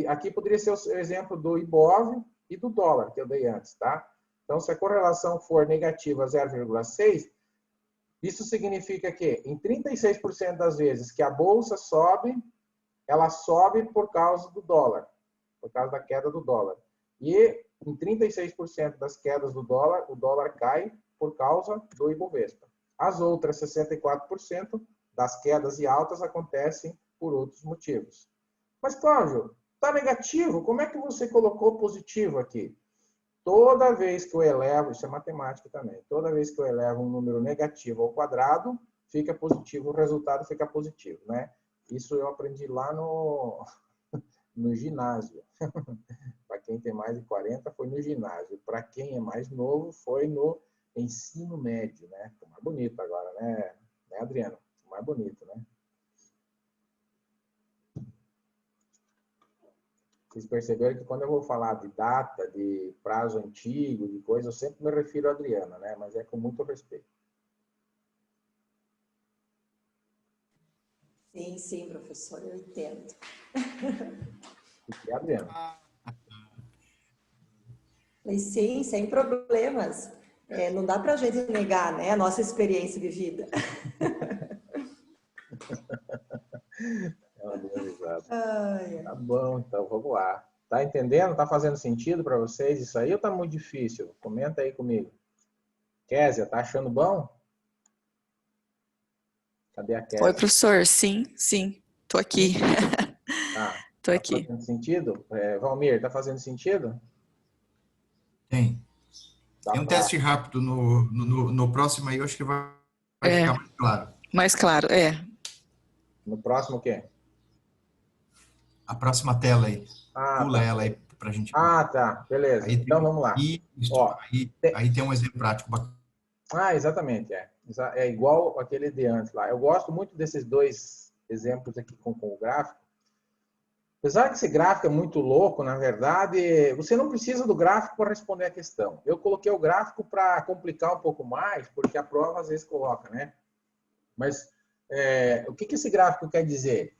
aqui poderia ser o exemplo do IBOV e do dólar, que eu dei antes, tá? Então, se a correlação for negativa 0,6, isso significa que em 36% das vezes que a bolsa sobe, ela sobe por causa do dólar, por causa da queda do dólar. E em 36% das quedas do dólar, o dólar cai por causa do Ibovespa. As outras 64% das quedas e altas acontecem por outros motivos. Mas, Cláudio, está negativo? Como é que você colocou positivo aqui? Toda vez que eu elevo, isso é matemática também, toda vez que eu elevo um número negativo ao quadrado, fica positivo, o resultado fica positivo, né? Isso eu aprendi lá no ginásio. Para quem tem mais de 40, foi no ginásio. Para quem é mais novo, foi no ensino médio, né? Ficou mais bonito agora, né, Adriano? Ficou mais bonito, né? Vocês perceberam que quando eu vou falar de data, de prazo antigo, de coisa, eu sempre me refiro a Adriana, né? Mas é com muito respeito. Sim, sim, professor, eu entendo. E Adriana? Mas sim, sem problemas. Não dá para a gente negar, né, a nossa experiência de vida. Ela deu risada. Ai, Tá bom, então vamos lá. Tá entendendo? Tá fazendo sentido para vocês isso aí ou tá muito difícil? Comenta aí comigo. Kézia, tá achando bom? Cadê a Kézia? Oi, professor. Sim, sim. Tô aqui. Tô Tá aqui. fazendo sentido? Valmir, tá fazendo sentido? Tem. Dá Tem um pra- teste rápido no próximo aí, eu acho que vai ficar mais claro. Mais claro, No próximo o quê? A próxima tela aí. Pula Tá. ela aí pra gente ver. Ah, tá. Beleza. Aí Então vamos lá. Ó, aí tem um exemplo prático bacana. Exatamente, é igual aquele de antes lá. Eu gosto muito desses dois exemplos aqui com o gráfico. Apesar que esse gráfico é muito louco, na verdade, você não precisa do gráfico para responder a questão. Eu coloquei o gráfico para complicar um pouco mais, porque a prova às vezes coloca, né? Mas o que esse gráfico quer dizer?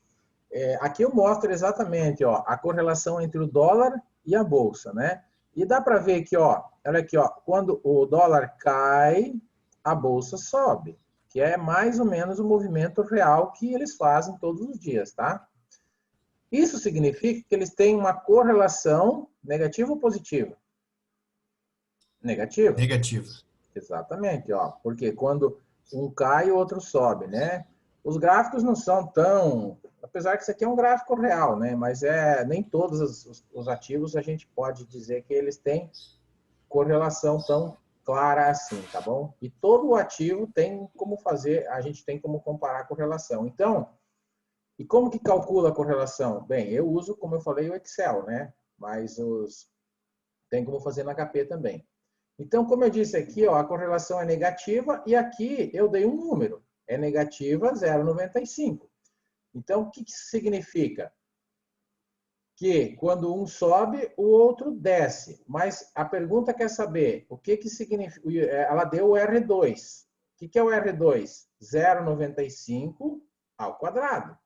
Aqui eu mostro exatamente, ó, a correlação entre o dólar e a bolsa, né? E dá para ver aqui, ó, olha aqui, ó, quando o dólar cai, a bolsa sobe, que é mais ou menos o movimento real que eles fazem todos os dias, tá? Isso significa que eles têm uma correlação negativa ou positiva? Negativa. Negativa. Exatamente, ó, porque quando um cai, o outro sobe, né? Os gráficos não são tão, apesar que isso aqui é um gráfico real, né? Mas nem todos os ativos a gente pode dizer que eles têm correlação tão clara assim, tá bom? E todo o ativo tem como fazer, a gente tem como comparar a correlação. Então, e como que calcula a correlação? Bem, eu uso, como eu falei, o Excel, né? Mas tem como fazer no HP também. Então, como eu disse aqui, ó, a correlação é negativa e aqui eu dei um número. É negativa 0,95. Então, o que isso significa? Que quando um sobe, o outro desce. Mas a pergunta quer saber, o que significa? Ela deu o R2. O que é o R2? 0,95 ao quadrado.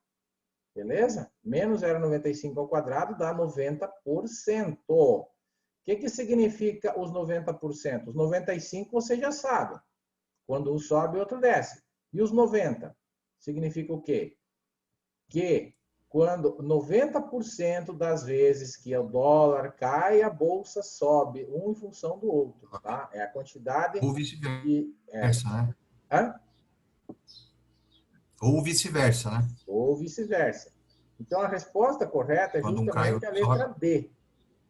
Beleza? Menos 0,95 ao quadrado dá 90%. O que significa os 90%? Os 95% você já sabe. Quando um sobe, o outro desce. E os 90%? Significa o quê? Que quando 90% das vezes que o dólar cai, a bolsa sobe, um em função do outro. Tá? É a quantidade... Ou vice-versa, né? Hã? Ou vice-versa, né? Ou vice-versa. Então, a resposta correta é Quando um cai, justamente a outro letra sobe. B,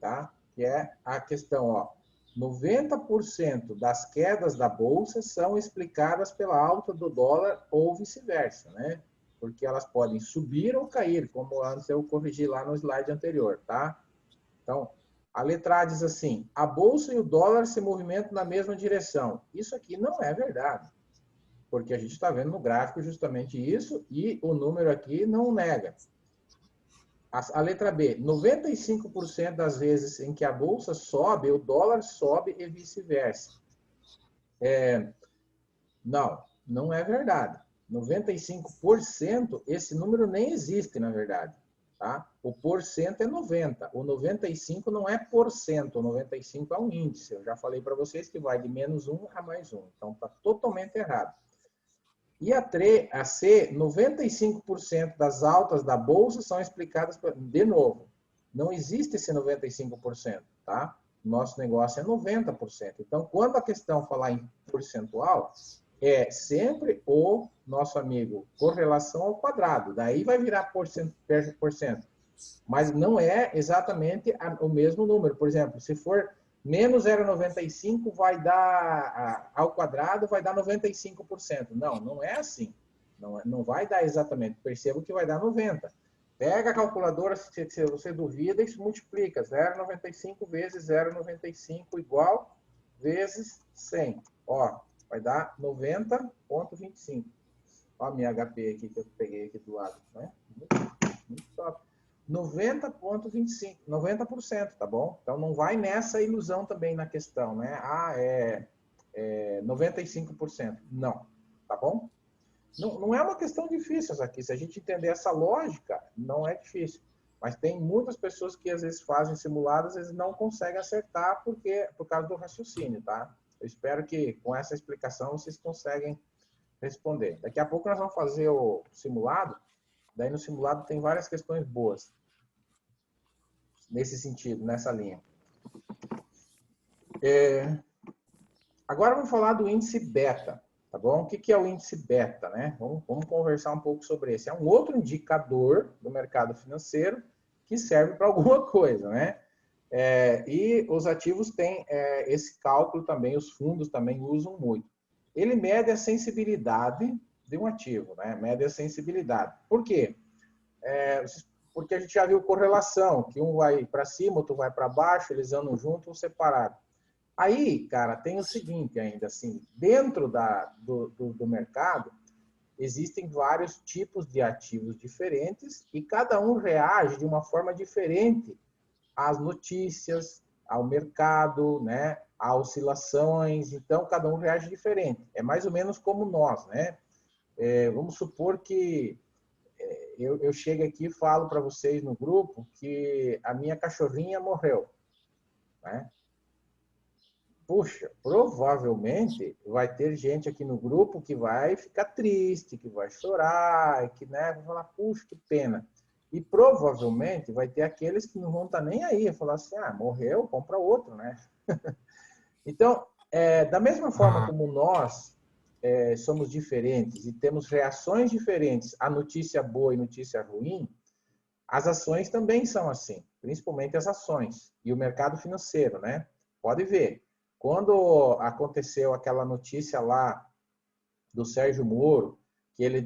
tá? Que é a questão, ó. 90% das quedas da bolsa são explicadas pela alta do dólar ou vice-versa, né? Porque elas podem subir ou cair, como antes eu corrigi lá no slide anterior, tá? Então, a letra A diz assim: a bolsa e o dólar se movimentam na mesma direção. Isso aqui não é verdade, porque a gente está vendo no gráfico justamente isso e o número aqui não nega. A letra B, 95% das vezes em que a bolsa sobe, o dólar sobe e vice-versa. Não, não é verdade. 95%, esse número nem existe, na verdade. Tá? O porcento é 90. O 95 não é porcento, o 95 é um índice. Eu já falei para vocês que vai de -1 a +1. Então, está totalmente errado. E a C, 95% das altas da bolsa são explicadas de novo. Não existe esse 95%, tá? Nosso negócio é 90%. Então, quando a questão falar em percentual, é sempre o nosso amigo correlação ao quadrado. Daí vai virar porcento. Mas não é exatamente o mesmo número. Por exemplo, se for menos 0,95 vai dar, ao quadrado, vai dar 95%. Não, não é assim. Não vai dar exatamente. Perceba que vai dar 90. Pega a calculadora, se você duvida, e multiplica. 0,95 vezes 0,95 igual vezes 100. Ó, vai dar 90,25. Ó a minha HP aqui que eu peguei aqui do lado. Né? Muito top. 90,25, 90%, tá bom? Então não vai nessa ilusão também na questão, né? Ah, é 95%. Não, tá bom? Não é uma questão difícil essa aqui. Se a gente entender essa lógica, não é difícil. Mas tem muitas pessoas que às vezes fazem simulados, às vezes não conseguem acertar por causa do raciocínio, tá? Eu espero que com essa explicação vocês conseguem responder. Daqui a pouco nós vamos fazer o simulado. Daí no simulado tem várias questões boas nesse sentido, nessa linha. Agora vamos falar do índice beta, tá bom? O que é o índice beta, né? Vamos conversar um pouco sobre esse. É um outro indicador do mercado financeiro que serve para alguma coisa, né? E os ativos têm esse cálculo também, os fundos também usam muito. Ele mede a sensibilidade de um ativo, né? Mede a sensibilidade. Por quê? Porque a gente já viu correlação, que um vai para cima, outro vai para baixo, eles andam juntos ou separados. Aí, cara, tem o seguinte ainda, assim, dentro do mercado, existem vários tipos de ativos diferentes e cada um reage de uma forma diferente às notícias, ao mercado, né, a oscilações, então cada um reage diferente. É mais ou menos como nós, né? Vamos supor que eu chego aqui e falo para vocês no grupo que a minha cachorrinha morreu, né? Puxa, provavelmente vai ter gente aqui no grupo que vai ficar triste, que vai chorar, que, né, vai falar, puxa, que pena. E provavelmente vai ter aqueles que não vão estar nem aí, falar assim, ah, morreu, compra outro, né? Então, da mesma forma como nós somos diferentes e temos reações diferentes à notícia boa e notícia ruim, as ações também são assim, principalmente as ações e o mercado financeiro, né? Pode ver, quando aconteceu aquela notícia lá do Sérgio Moro, que ele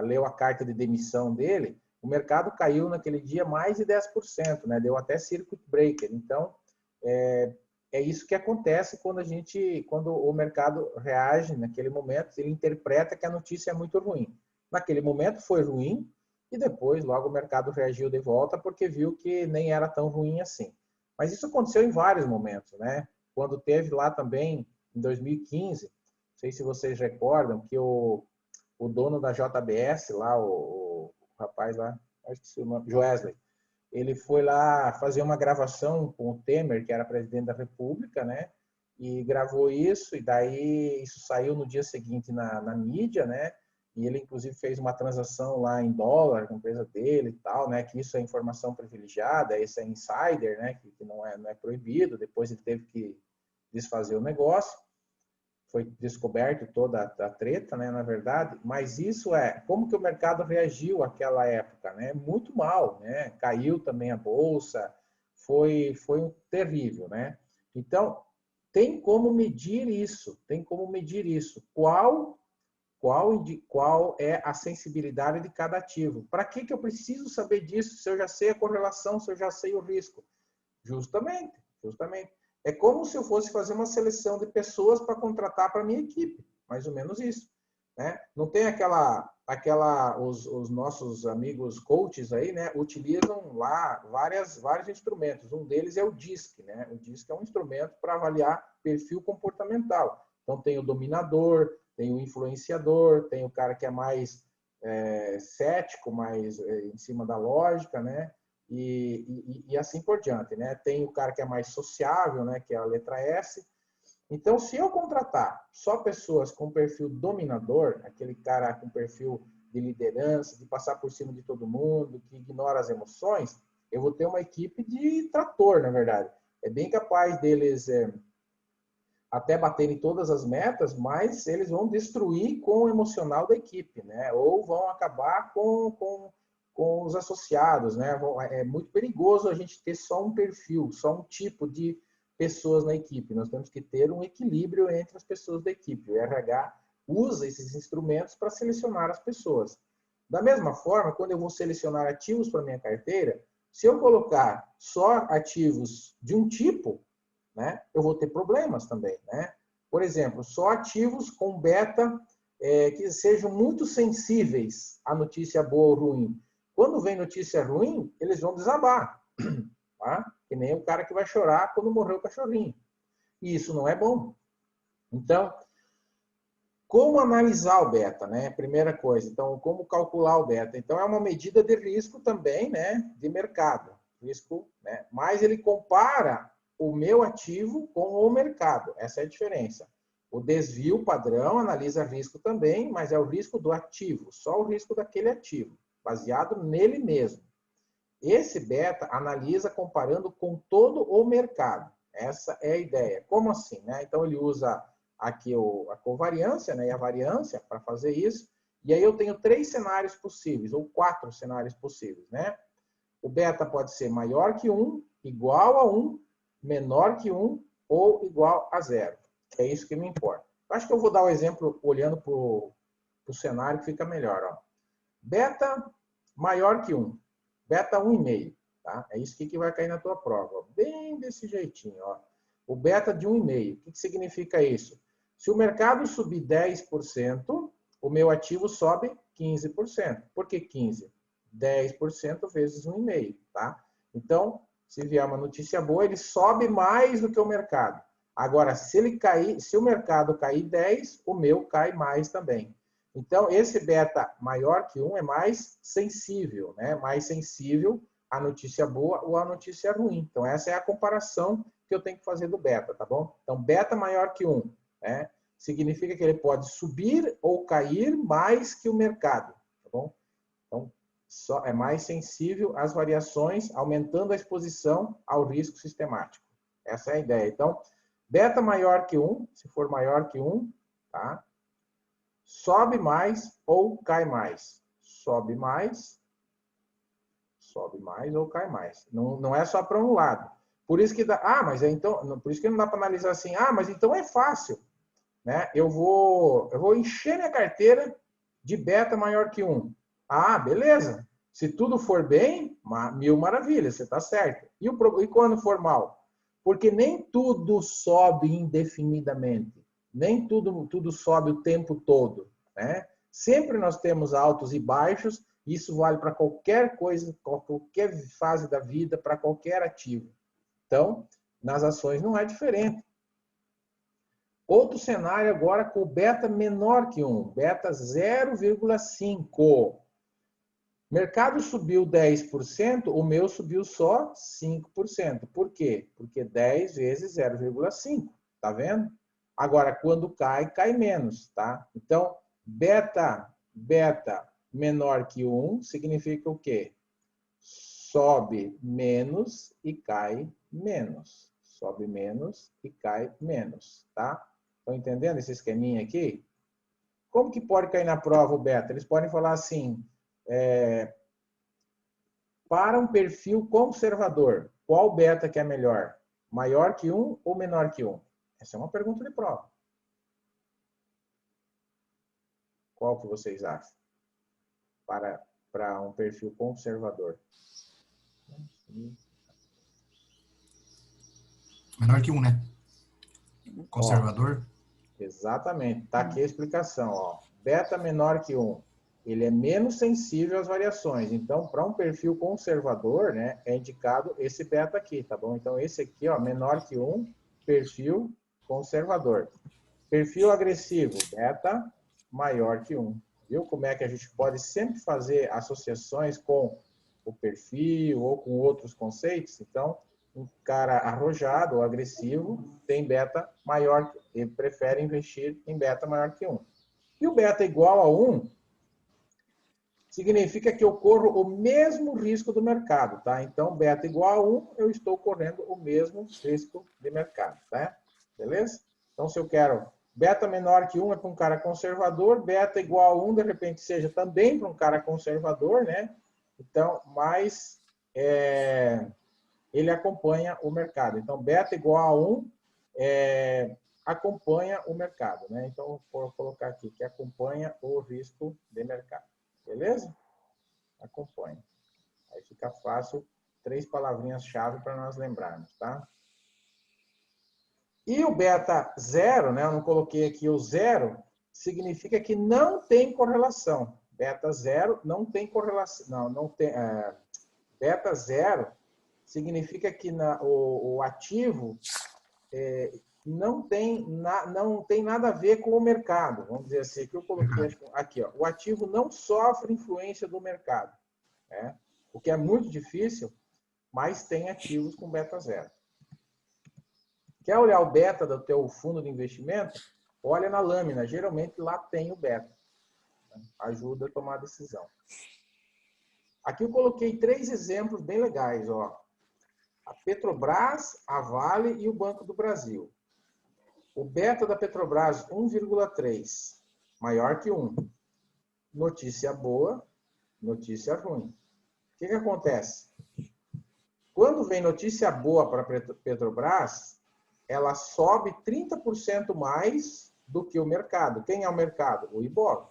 leu a carta de demissão dele, o mercado caiu naquele dia mais de 10%, né? Deu até circuit breaker. Então, é isso que acontece quando o mercado reage naquele momento, ele interpreta que a notícia é muito ruim. Naquele momento foi ruim e depois logo o mercado reagiu de volta porque viu que nem era tão ruim assim. Mas isso aconteceu em vários momentos, né? Quando teve lá também em 2015, não sei se vocês recordam que o dono da JBS lá, o rapaz lá, acho que o nome, Joesley, ele foi lá fazer uma gravação com o Temer, que era presidente da República, né? E gravou isso, e daí isso saiu no dia seguinte na mídia, né? E ele, inclusive, fez uma transação lá em dólar com a empresa dele e tal, né? Que isso é informação privilegiada, isso é insider, né? Que não é proibido. Depois ele teve que desfazer o negócio. foi descoberto toda a treta, né, na verdade, mas isso como que o mercado reagiu àquela época, né? Muito mal, né? Caiu também a bolsa, foi terrível, né? Então, tem como medir isso, qual é a sensibilidade de cada ativo. Para que eu preciso saber disso se eu já sei a correlação, se eu já sei o risco? Justamente. É como se eu fosse fazer uma seleção de pessoas para contratar para minha equipe, mais ou menos isso, né? Não tem os nossos amigos coaches aí, né, utilizam lá vários instrumentos. Um deles é o DISC, né? O DISC é um instrumento para avaliar perfil comportamental. Então tem o dominador, tem o influenciador, tem o cara que é mais cético, mais em cima da lógica, né? E assim por diante, né? Tem o cara que é mais sociável, né? Que é a letra S. Então, se eu contratar só pessoas com perfil dominador, aquele cara com perfil de liderança, de passar por cima de todo mundo, que ignora as emoções, eu vou ter uma equipe de trator, na verdade. É bem capaz deles até baterem todas as metas, mas eles vão destruir com o emocional da equipe, né? Ou vão acabar com os associados, né? É muito perigoso a gente ter só um perfil, só um tipo de pessoas na equipe. Nós temos que ter um equilíbrio entre as pessoas da equipe. O RH usa esses instrumentos para selecionar as pessoas. Da mesma forma, quando eu vou selecionar ativos para minha carteira, se eu colocar só ativos de um tipo, né, eu vou ter problemas também, né? Por exemplo, só ativos com beta que sejam muito sensíveis à notícia boa ou ruim. Quando vem notícia ruim, eles vão desabar, tá? Que nem o cara que vai chorar quando morreu o cachorrinho. E isso não é bom. Então, como analisar o beta, né? Primeira coisa. Então, como calcular o beta? Então, é uma medida de risco também, né? De mercado. Risco, né? Mas ele compara o meu ativo com o mercado. Essa é a diferença. O desvio padrão analisa risco também, mas é o risco do ativo, só o risco daquele ativo, baseado nele mesmo. Esse beta analisa comparando com todo o mercado. Essa é a ideia. Como assim, né? Então, ele usa aqui a covariância, né, e a variância para fazer isso. E aí eu tenho 3 cenários possíveis, ou 4 cenários possíveis, né? O beta pode ser maior que 1, igual a 1, menor que 1 ou igual a 0. É isso que me importa. Acho que eu vou dar o exemplo olhando para o cenário que fica melhor. Ó. Beta maior que 1. Beta 1,5. Tá? É isso que vai cair na tua prova. Ó. Bem desse jeitinho. Ó. O beta de 1,5. O que significa isso? Se o mercado subir 10%, o meu ativo sobe 15%. Por que 15%? 10% vezes 1,5. Tá? Então, se vier uma notícia boa, ele sobe mais do que o mercado. Agora, se o mercado cair 10, o meu cai mais também. Então, esse beta maior que 1 é mais sensível, né? Mais sensível à notícia boa ou à notícia ruim. Então, essa é a comparação que eu tenho que fazer do beta, tá bom? Então, beta maior que 1, né? Significa que ele pode subir ou cair mais que o mercado, tá bom? Então, é mais sensível às variações, aumentando a exposição ao risco sistemático. Essa é a ideia. Então, beta maior que 1, se for maior que 1, tá? Sobe mais ou cai mais. Sobe mais ou cai mais. Não é só para um lado. Por isso que dá, mas então, por isso que não dá para analisar assim, mas então é fácil, né? Eu vou encher minha carteira de beta maior que 1. Beleza. Se tudo for bem, 1000 maravilhas, você está certo. E quando for mal? Porque nem tudo sobe indefinidamente. Nem tudo sobe o tempo todo, né? Sempre nós temos altos e baixos, e isso vale para qualquer coisa, qualquer fase da vida, para qualquer ativo. Então, nas ações não é diferente. Outro cenário agora com beta menor que 1, beta 0,5. Mercado subiu 10%, o meu subiu só 5%. Por quê? Porque 10 vezes 0,5, tá vendo? Agora, quando cai menos, tá? Então, beta menor que 1 significa o quê? Sobe menos e cai menos. Sobe menos e cai menos, tá? Estão entendendo esse esqueminha aqui? Como que pode cair na prova o beta? Eles podem falar assim, para um perfil conservador, qual beta que é melhor? Maior que 1 ou menor que 1? Essa é uma pergunta de prova. Qual que vocês acham? Para um perfil conservador. Menor que 1, né? Conservador? Ó, exatamente. Está aqui a explicação. Ó. Beta menor que 1. Ele é menos sensível às variações. Então, para um perfil conservador, né, é indicado esse beta aqui, tá bom? Então, esse aqui, ó, menor que 1, perfil conservador. Perfil agressivo, beta maior que 1. Viu como é que a gente pode sempre fazer associações com o perfil ou com outros conceitos? Então, um cara arrojado ou agressivo tem beta maior, ele prefere investir em beta maior que 1. E o beta igual a 1 significa que eu corro o mesmo risco do mercado, tá? Então, beta igual a 1, eu estou correndo o mesmo risco de mercado, tá? Beleza? Então, se eu quero beta menor que 1 é para um cara conservador, beta igual a 1, de repente, seja também para um cara conservador, né? Então, mas ele acompanha o mercado. Então, beta igual a 1 acompanha o mercado, né? Então, vou colocar aqui que acompanha o risco de mercado. Beleza? Acompanha. Aí fica fácil, 3 palavrinhas-chave para nós lembrarmos, tá? E o beta 0, né? Eu não coloquei aqui o 0, significa que não tem correlação. Beta 0 não tem correlação. Não tem, beta 0 significa que o ativo não tem nada a ver com o mercado. Vamos dizer assim, que eu coloquei aqui, ó, o ativo não sofre influência do mercado, né? O que é muito difícil, mas tem ativos com beta 0. Quer olhar o beta do teu fundo de investimento? Olha na lâmina, geralmente lá tem o beta. Ajuda a tomar a decisão. Aqui eu coloquei 3 exemplos bem legais, ó. A Petrobras, a Vale e o Banco do Brasil. O beta da Petrobras, 1,3, maior que 1. Notícia boa, notícia ruim. O que acontece? Quando vem notícia boa para a Petrobras, ela sobe 30% mais do que o mercado. Quem é o mercado? O Ibov.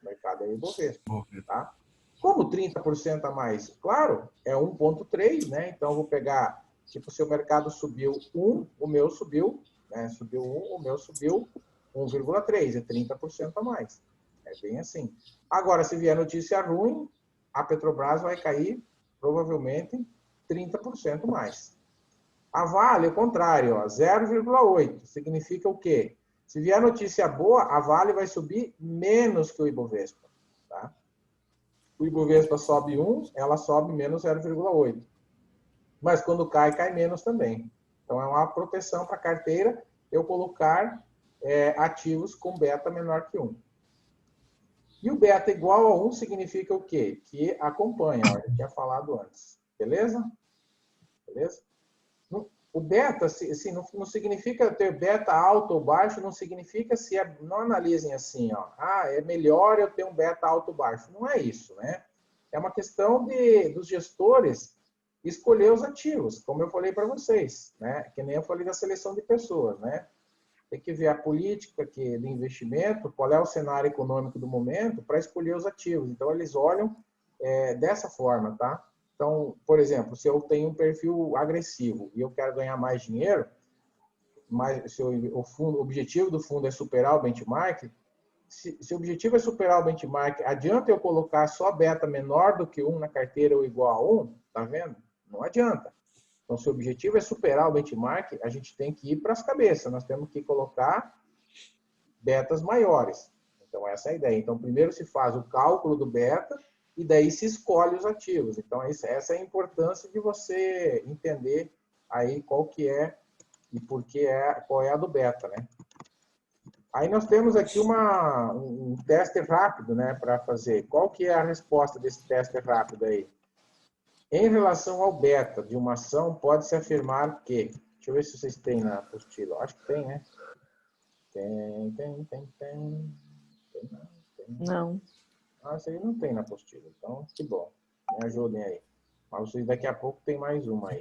O mercado é o Ibovespa. Tá? Como 30% a mais? Claro, é 1,3, né? Então, eu vou pegar, tipo, se o mercado subiu 1, o meu subiu, né? Subiu 1, o meu subiu 1,3, é 30% a mais. É bem assim. Agora, se vier notícia ruim, a Petrobras vai cair, provavelmente, 30% mais. A Vale, o contrário, 0,8. Significa o quê? Se vier notícia boa, a Vale vai subir menos que o Ibovespa. Tá? O Ibovespa sobe 1, ela sobe menos 0,8. Mas quando cai, cai menos também. Então, é uma proteção para a carteira eu colocar ativos com beta menor que 1. E o beta igual a 1 significa o quê? Que acompanha, ó, eu tinha falado antes. Beleza? Beleza? O beta, assim, não significa ter beta alto ou baixo, não significa não analisem assim, ó, é melhor eu ter um beta alto ou baixo. Não é isso, né? É uma questão dos gestores escolher os ativos, como eu falei para vocês, né? Que nem eu falei da seleção de pessoas, né? Tem que ver a política de investimento, qual é o cenário econômico do momento para escolher os ativos. Então, eles olham dessa forma, tá? Então, por exemplo, se eu tenho um perfil agressivo e eu quero ganhar mais dinheiro, mas se o objetivo do fundo é superar o benchmark, se o objetivo é superar o benchmark, adianta eu colocar só beta menor do que 1 na carteira ou igual a 1? Tá vendo? Não adianta. Então, se o objetivo é superar o benchmark, a gente tem que ir para as cabeças. Nós temos que colocar betas maiores. Então, essa é a ideia. Então, primeiro se faz o cálculo do beta, e daí se escolhe os ativos. Então, essa é a importância de você entender aí qual que é e qual é a do beta, né? Aí nós temos aqui um teste rápido, né, para fazer. Qual que é a resposta desse teste rápido aí? Em relação ao beta de uma ação, pode-se afirmar que... Deixa eu ver se vocês têm na apostila. Acho que tem, né? Tem. Não. Ah, isso aí não tem na apostila. Então, que bom. Me ajudem aí. Mas vocês daqui a pouco tem mais uma aí.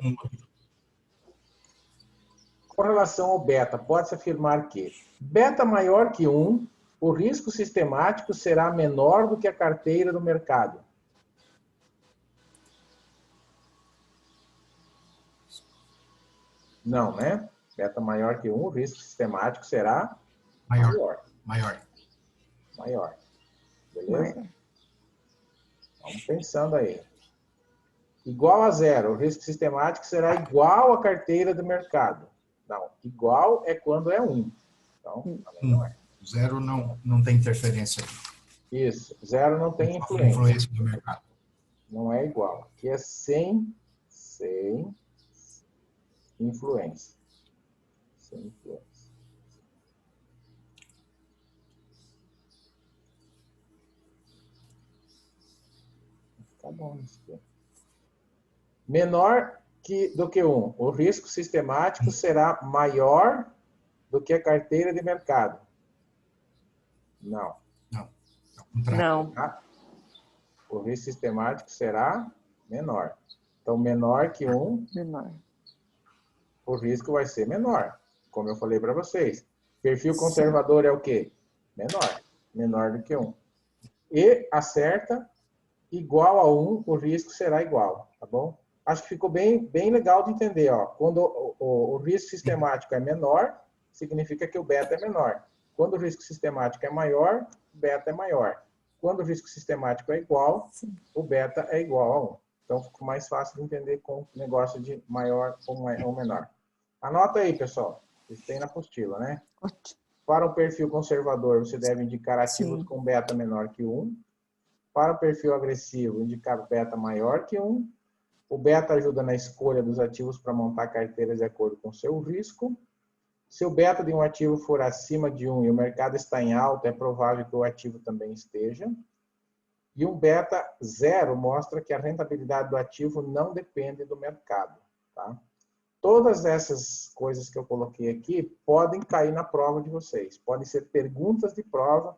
Com relação ao beta, pode-se afirmar que beta maior que 1, o risco sistemático será menor do que a carteira do mercado. Não, né? Beta maior que 1, o risco sistemático será maior. Beleza? Vamos pensando aí. Igual a 0, o risco sistemático será igual à carteira do mercado. Não, igual é quando é 1. Então, também não é. 0 não tem interferência. Isso, 0 não tem influência. Do mercado. Não é igual. Aqui é sem influência. Sem influência. Tá bom isso aqui. Menor do que 1. O risco sistemático será maior do que a carteira de mercado. Não. Não. Tá? O risco sistemático será menor. Então, menor que 1, Menor. o risco vai ser menor. Como eu falei para vocês. Perfil conservador é o quê? Menor. Menor do que 1. E acerta, igual a 1, o risco será igual. Tá bom? Acho que ficou bem legal de entender. Ó. Quando o risco sistemático é menor, significa que o beta é menor. Quando o risco sistemático é maior, o beta é maior. Quando o risco sistemático é igual, o beta é igual a 1. Então, ficou mais fácil de entender com o negócio de maior ou menor. Anota aí, pessoal. Vocês têm na apostila, né? Ótimo. Para o perfil conservador, você deve indicar ativos com beta menor que 1. Para o perfil agressivo, indicar beta maior que 1. O beta ajuda na escolha dos ativos para montar carteiras de acordo com o seu risco. Se o beta de um ativo for acima de 1 e o mercado está em alta, é provável que o ativo também esteja. E um beta 0 mostra que a rentabilidade do ativo não depende do mercado. Tá? Todas essas coisas que eu coloquei aqui podem cair na prova de vocês. Podem ser perguntas de prova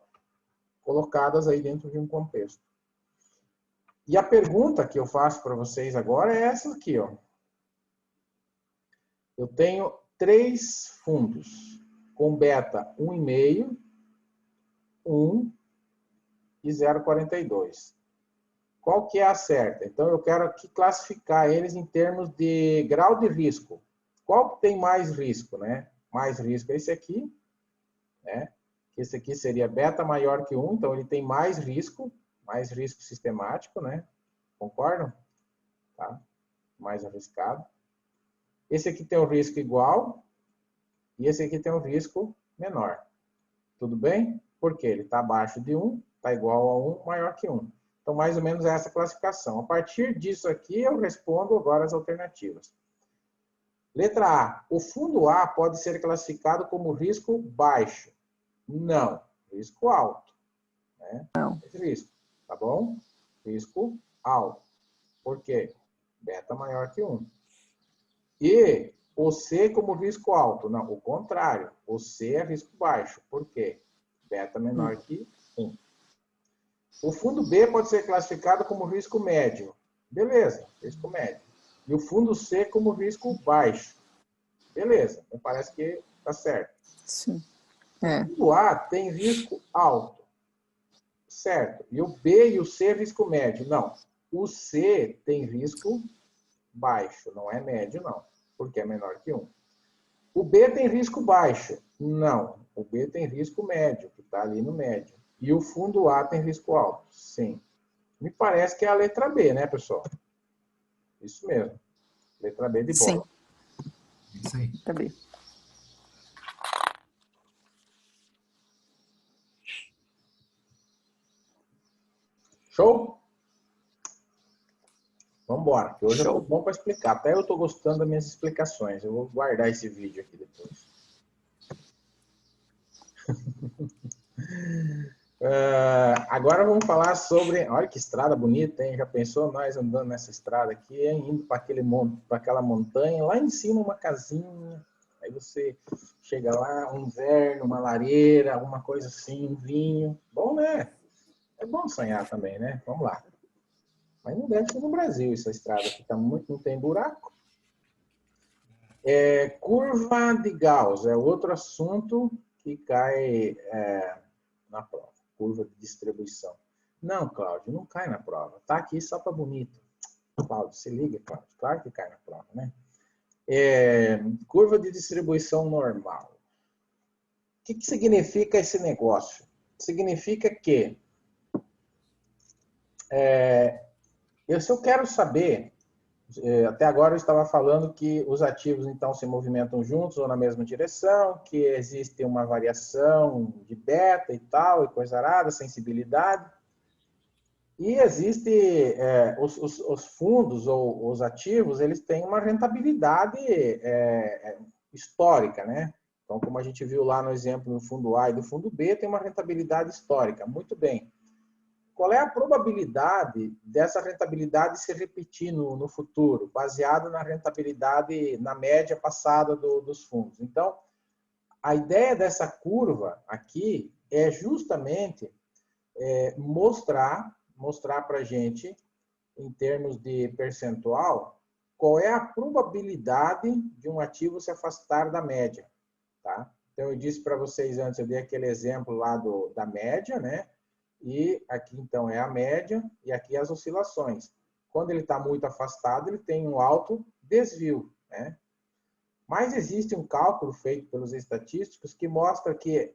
colocadas aí dentro de um contexto. E a pergunta que eu faço para vocês agora é essa aqui, ó. Eu tenho 3 fundos com beta 1,5, 1 e 0,42. Qual que é a certa? Então, eu quero aqui classificar eles em termos de grau de risco. Qual que tem mais risco, né? Mais risco é esse aqui, né? Esse aqui seria beta maior que 1, então ele tem mais risco sistemático, né? Concordam? Tá? Mais arriscado. Esse aqui tem um risco igual e esse aqui tem um risco menor. Tudo bem? Porque ele está abaixo de 1, está igual a 1, maior que 1. Então, mais ou menos essa classificação. A partir disso aqui, eu respondo agora as alternativas. Letra A. O fundo A pode ser classificado como risco baixo. Não. Risco alto. Né? Não. Esse risco. Tá bom? Risco alto. Por quê? Beta maior que 1. E o C como risco alto. Não, o contrário. O C é risco baixo. Por quê? Beta menor que 1. O fundo B pode ser classificado como risco médio. Beleza, risco médio. E o fundo C como risco baixo. Beleza, me parece que está certo. Sim. O fundo A tem risco alto. Certo. E o B e o C risco médio. Não. O C tem risco baixo. Não é médio, não. Porque é menor que 1. O B tem risco baixo. Não. O B tem risco médio, que está ali no médio. E o fundo A tem risco alto. Sim. Me parece que é a letra B, né, pessoal? Isso mesmo. Letra B de bola. Sim. Isso aí. Tá bem. Show? Vamos embora, que hoje eu tô bom para explicar. Até eu tô gostando das minhas explicações. Eu vou guardar esse vídeo aqui depois. Agora vamos falar sobre... Olha que estrada bonita, hein? Já pensou nós andando nessa estrada aqui, hein? Indo para aquela montanha, lá em cima uma casinha. Aí você chega lá, um inverno, uma lareira, alguma coisa assim, um vinho. Bom, né? É bom sonhar também, né? Vamos lá. Mas não deve ser no Brasil essa estrada aqui, tá muito, não tem buraco. Curva de Gauss é outro assunto que cai na prova. Curva de distribuição. Não, Cláudio, não cai na prova. Tá aqui só para bonito. Cláudio, se liga, Cláudio. Claro que cai na prova, né? Curva de distribuição normal. O que significa esse negócio? Significa que se eu quero saber, até agora eu estava falando que os ativos então se movimentam juntos ou na mesma direção, que existe uma variação de beta e tal, e coisa arada, sensibilidade. E existe os fundos ou os ativos, eles têm uma rentabilidade histórica, né? Então, como a gente viu lá no exemplo do fundo A e do fundo B, tem uma rentabilidade histórica. Muito bem. Qual é a probabilidade dessa rentabilidade se repetir no futuro, baseado na rentabilidade, na média passada dos fundos? Então, a ideia dessa curva aqui é justamente mostrar para a gente, em termos de percentual, qual é a probabilidade de um ativo se afastar da média. Tá? Então, eu disse para vocês antes, eu dei aquele exemplo lá da média, né? E aqui, então, é a média e aqui as oscilações. Quando ele está muito afastado, ele tem um alto desvio, né? Mas existe um cálculo feito pelos estatísticos que mostra que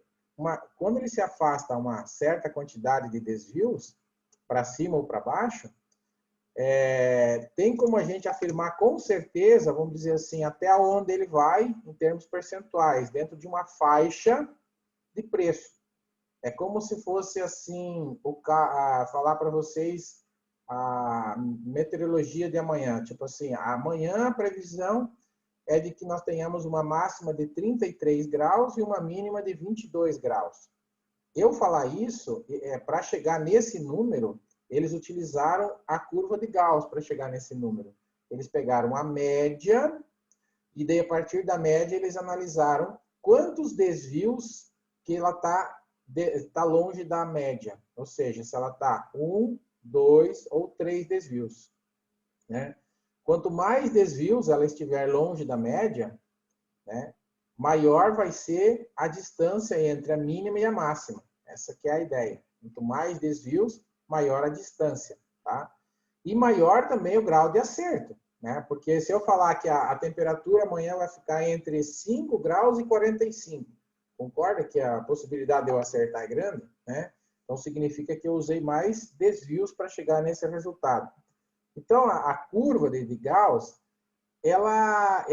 quando ele se afasta uma certa quantidade de desvios, para cima ou para baixo, tem como a gente afirmar com certeza, vamos dizer assim, até onde ele vai em termos percentuais, dentro de uma faixa de preço. É como se fosse assim, falar para vocês a meteorologia de amanhã. Tipo assim, amanhã a previsão é de que nós tenhamos uma máxima de 33 graus e uma mínima de 22 graus. Eu falar isso, para chegar nesse número, eles utilizaram a curva de Gauss para chegar nesse número. Eles pegaram a média e daí, a partir da média, eles analisaram quantos desvios que ela está longe da média. Ou seja, se ela está 1, 2 ou 3 desvios. Né? Quanto mais desvios ela estiver longe da média, né, maior vai ser a distância entre a mínima e a máxima. Essa que é a ideia. Quanto mais desvios, maior a distância. Tá? E maior também o grau de acerto. Né? Porque se eu falar que a temperatura amanhã vai ficar entre 5 graus e 45, concorda que a possibilidade de eu acertar é grande? Né? Então, significa que eu usei mais desvios para chegar nesse resultado. Então, a curva de Gauss, ela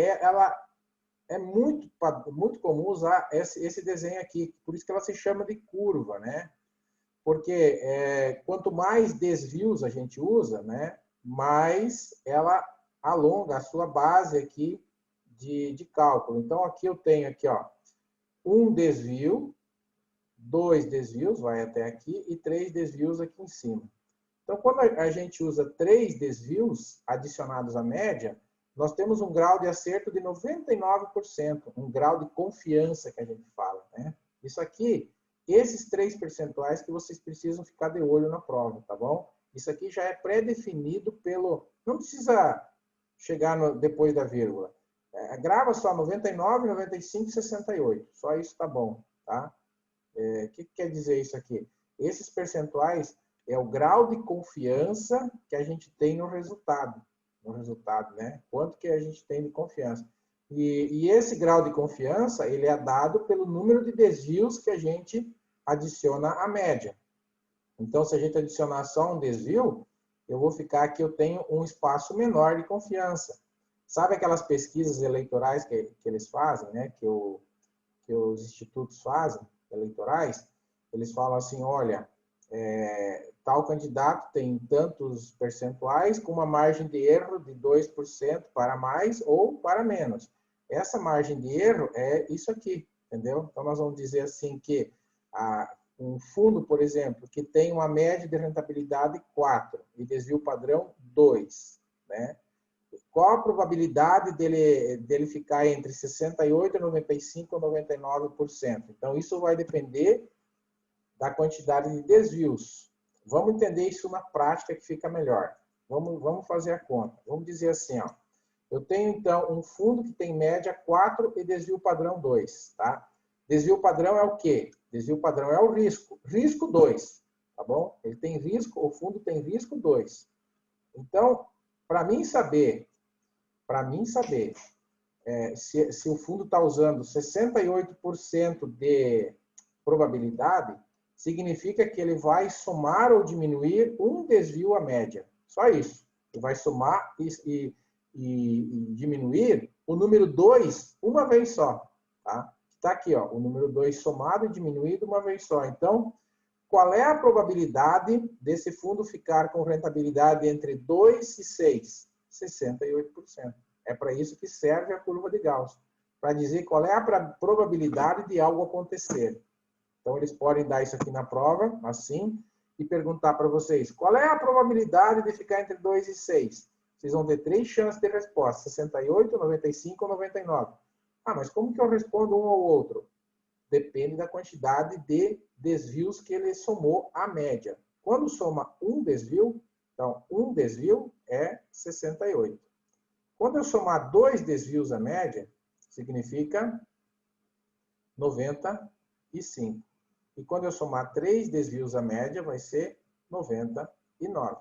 é muito comum usar esse desenho aqui. Por isso que ela se chama de curva, né? Porque quanto mais desvios a gente usa, né, mais ela alonga a sua base aqui de cálculo. Então, aqui eu tenho aqui, ó, um desvio, 2 desvios, vai até aqui, e 3 desvios aqui em cima. Então, quando a gente usa 3 desvios adicionados à média, nós temos um grau de acerto de 99%, um grau de confiança que a gente fala. Né? Isso aqui, esses 3 percentuais que vocês precisam ficar de olho na prova, tá bom? Isso aqui já é pré-definido pelo... Não precisa chegar depois da vírgula. Grava só 99, 95 e 68. Só isso tá bom, tá? O que quer dizer isso aqui? Esses percentuais é o grau de confiança que a gente tem no resultado. Né? Quanto que a gente tem de confiança. E esse grau de confiança, ele é dado pelo número de desvios que a gente adiciona à média. Então, se a gente adicionar só um desvio, eu vou ficar aqui, eu tenho um espaço menor de confiança. Sabe aquelas pesquisas eleitorais que eles fazem, né? Que os institutos fazem, eleitorais? Eles falam assim, olha, tal candidato tem tantos percentuais com uma margem de erro de 2% para mais ou para menos. Essa margem de erro é isso aqui, entendeu? Então, nós vamos dizer assim que um fundo, por exemplo, que tem uma média de rentabilidade 4 e desvio padrão 2, né? Qual a probabilidade dele ficar entre 68, 95 ou 99%? Então, isso vai depender da quantidade de desvios. Vamos entender isso na prática que fica melhor. Vamos fazer a conta. Vamos dizer assim, ó. Eu tenho, então, um fundo que tem média 4 e desvio padrão 2, tá? Desvio padrão é o quê? Desvio padrão é o risco. Risco 2, tá bom? Ele tem risco, o fundo tem risco 2. Então, para mim saber se o fundo está usando 68% de probabilidade, significa que ele vai somar ou diminuir um desvio à média. Só isso. Ele vai somar e diminuir o número 2 uma vez só. Tá? Está aqui, ó, o número 2 somado e diminuído uma vez só. Então, qual é a probabilidade desse fundo ficar com rentabilidade entre 2 e 6? 68%. É para isso que serve a curva de Gauss. Para dizer qual é a probabilidade de algo acontecer. Então, eles podem dar isso aqui na prova, assim, e perguntar para vocês, qual é a probabilidade de ficar entre 2 e 6? Vocês vão ter 3 chances de resposta, 68, 95 ou 99. Ah, mas como que eu respondo um ou outro? Depende da quantidade de desvios que ele somou à média. Quando soma um desvio, então, um desvio é 68. Quando eu somar 2 desvios à média, significa 95. E quando eu somar 3 desvios à média, vai ser 99. O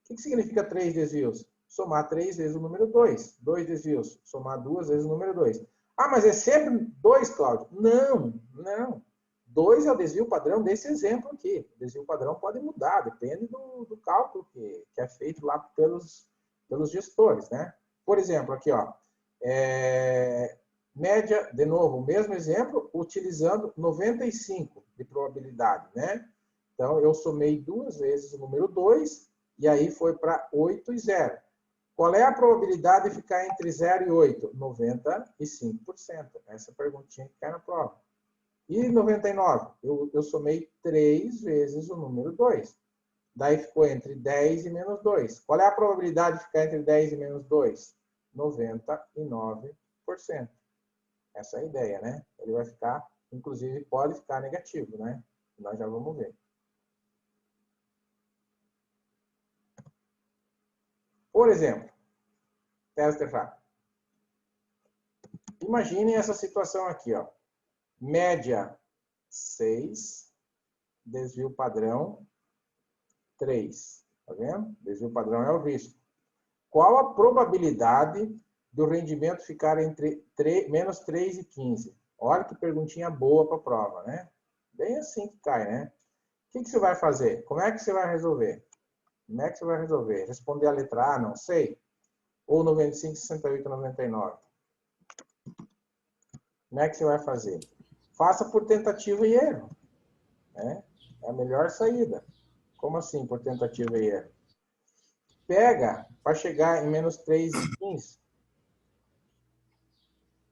que significa 3 desvios? Somar 3 vezes o número 2. 2 desvios. Somar 2 vezes o número 2. Ah, mas é sempre 2, Cláudio? Não, não. 2 é o desvio padrão desse exemplo aqui. O desvio padrão pode mudar, depende do cálculo que é feito lá pelos gestores, né? Por exemplo, aqui, ó. Média, de novo, o mesmo exemplo, utilizando 95 de probabilidade, né? Então, eu somei 2 vezes o número 2, e aí foi para 8 e 0. Qual é a probabilidade de ficar entre 0 e 8? 95%. Essa perguntinha que cai na prova. E 99? Eu somei 3 vezes o número 2. Daí ficou entre 10 e menos 2. Qual é a probabilidade de ficar entre 10 e menos 2? 99%. Essa é a ideia, né? Ele vai ficar, inclusive, pode ficar negativo, né? Nós já vamos ver. Por exemplo, teste rápido. Imaginem essa situação aqui, ó. Média 6, desvio padrão 3. Tá vendo? Desvio padrão é o risco. Qual a probabilidade do rendimento ficar entre menos 3 e 15? Olha que perguntinha boa para a prova, né? Bem assim que cai, né? O que você vai fazer? Como é que você vai resolver? Como é que você vai resolver? Responder a letra A, não sei? Ou 95, 68, 99? Como é que você vai fazer? Faça por tentativa e erro. Né? É a melhor saída. Como assim, por tentativa e erro? Pega para chegar em menos 3 e 15.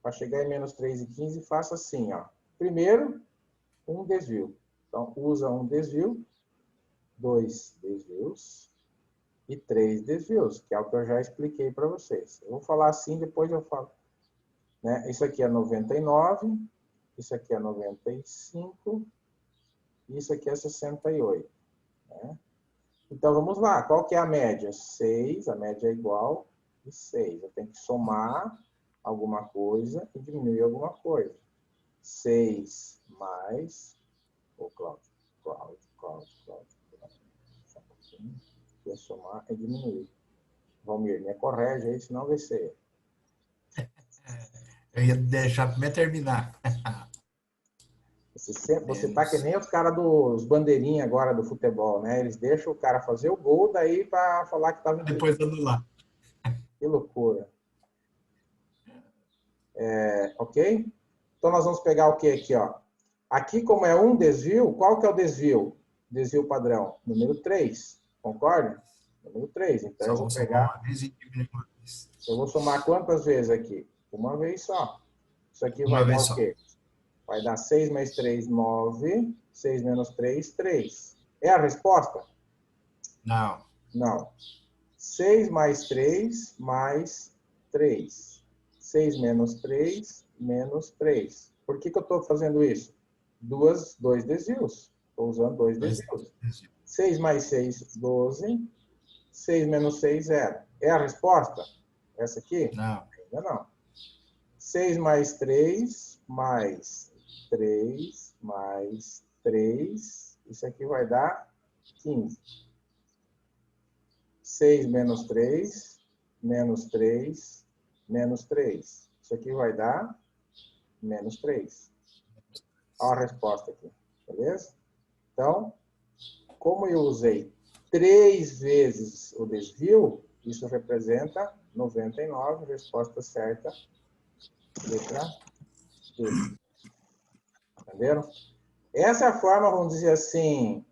Para chegar em menos 3 e 15, faça assim, ó. Primeiro, um desvio. Então, usa um desvio, 2 desvios e 3 desvios, que é o que eu já expliquei para vocês. Eu vou falar assim, depois eu falo. Né? Isso aqui é 99, isso aqui é 95, isso aqui é 68. Né? Então, vamos lá. Qual que é a média? 6, a média é igual a 6. Eu tenho que somar alguma coisa e diminuir alguma coisa. 6 mais... Ô, Cláudio. Só um pouquinho. Vou somar e diminuir. Valmir, me corrige aí, senão vai ser. Eu ia deixar primeiro terminar. Você tá que nem os caras dos bandeirinhas agora do futebol, né? Eles deixam o cara fazer o gol daí para falar que estava... Depois anular. Que loucura. Ok? Então, nós vamos pegar o que aqui, ó? Aqui, como é um desvio, qual que é o desvio? Desvio padrão. Número 3. Concorda? Número 3. Então, eu vou pegar... Eu vou somar quantas vezes aqui? Uma vez só. Isso aqui vai dar o quê? Vai dar 6 mais 3, 9. 6 menos 3, 3. É a resposta? Não. Não. 6 mais 3 mais 3. 6 menos 3, menos 3. Por que eu estou fazendo isso? Dois desvios. Estou usando dois desvios. 6 mais 6, 12. 6 menos 6, 0. É a resposta? Essa aqui? Não. Ainda não. 6 mais 3, mais 3, mais 3. Isso aqui vai dar 15. 6 menos 3, menos 3, menos 3. Isso aqui vai dar menos 3. Olha a resposta aqui, beleza? Então, como eu usei 3 vezes o desvio, isso representa 99, resposta certa, letra D. Entenderam? Essa é a forma, vamos dizer assim,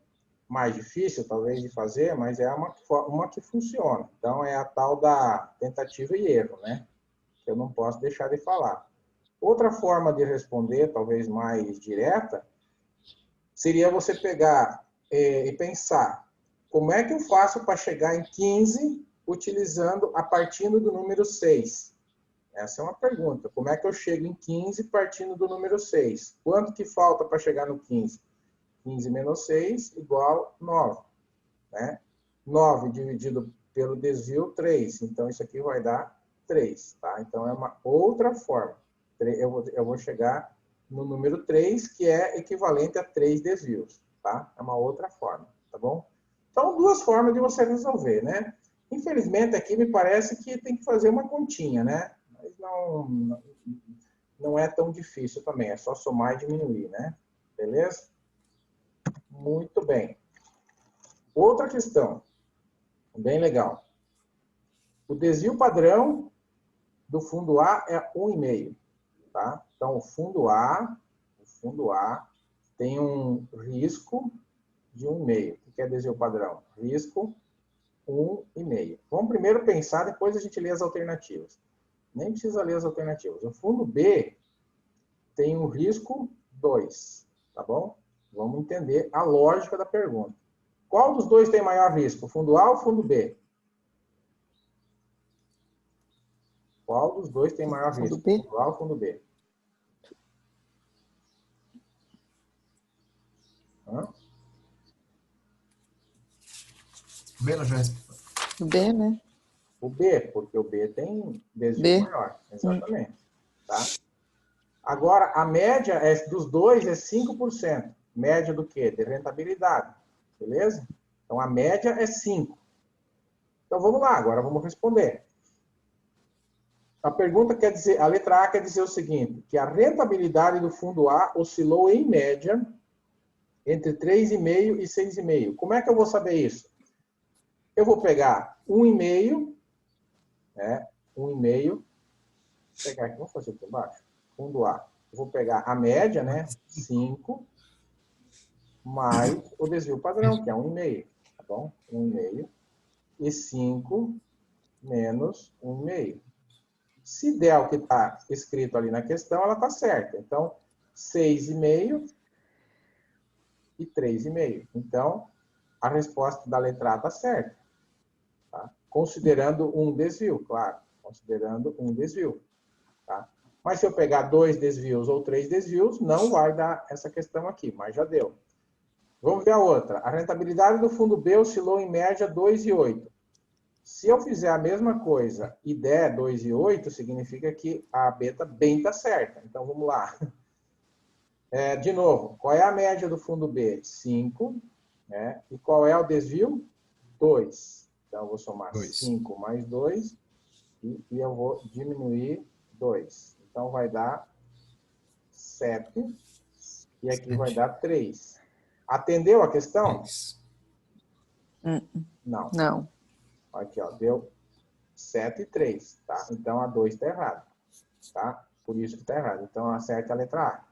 mais difícil, talvez, de fazer, mas é uma que funciona. Então, é a tal da tentativa e erro, né? Que eu não posso deixar de falar. Outra forma de responder, talvez mais direta, seria você pegar e pensar, como é que eu faço para chegar em 15 a partir do número 6? Essa é uma pergunta. Como é que eu chego em 15 partindo do número 6? Quanto que falta para chegar no 15? 15 menos 6 igual 9. Né? 9 dividido pelo desvio, 3. Então, isso aqui vai dar 3. Tá? Então, é uma outra forma. Eu vou chegar no número 3, que é equivalente a 3 desvios. Tá? É uma outra forma. Tá bom? Então, duas formas de você resolver. Né? Infelizmente, aqui me parece que tem que fazer uma continha, né? Mas não é tão difícil também. É só somar e diminuir, né? Beleza? Muito bem. Outra questão, bem legal. O desvio padrão do fundo A é 1,5, tá? Então, o fundo A tem um risco de 1,5. O que é desvio padrão? Risco 1,5. Vamos primeiro pensar, depois a gente lê as alternativas. Nem precisa ler as alternativas. O fundo B tem um risco 2, tá bom? Vamos entender a lógica da pergunta. Qual dos dois tem maior risco? O fundo A ou o fundo B? Qual dos dois tem maior risco? O fundo A ou o fundo B? Hã? B não já O B, né? O B, porque o B tem desvio maior. Exatamente. Tá? Agora, a média dos dois é 5%. Média do quê? De rentabilidade. Beleza? Então, a média é 5. Então, vamos lá. Agora, vamos responder. A pergunta quer dizer, a letra A quer dizer o seguinte, que a rentabilidade do fundo A oscilou em média entre 3,5 e 6,5. Como é que eu vou saber isso? Eu vou pegar 1,5, né? 1,5. Vou pegar aqui, vamos fazer aqui embaixo. Fundo A. Eu vou pegar a média, né? 5, mais o desvio padrão, que é 1,5. Tá bom? 1,5. E 5 menos 1,5. Se der o que está escrito ali na questão, ela está certa. Então, 6,5 e 3,5. Então, a resposta da letra A está certa. Tá? Considerando um desvio, claro. Considerando um desvio. Tá? Mas se eu pegar 2 desvios ou 3 desvios, não vai dar essa questão aqui, mas já deu. Vamos ver a outra. A rentabilidade do fundo B oscilou em média 2,8. Se eu fizer a mesma coisa e der 2,8, significa que a B também está certa. Então, vamos lá. De novo, qual é a média do fundo B? 5. Né? E qual é o desvio? 2. Então, eu vou somar 5 mais 2 e eu vou diminuir 2. Então, vai dar 7 e aqui vai dar 3. Atendeu a questão? Não. Não. Aqui, ó, deu 7 e 3, tá? Então, a 2 está errada, tá? Por isso que está errado. Então, acerta a letra A.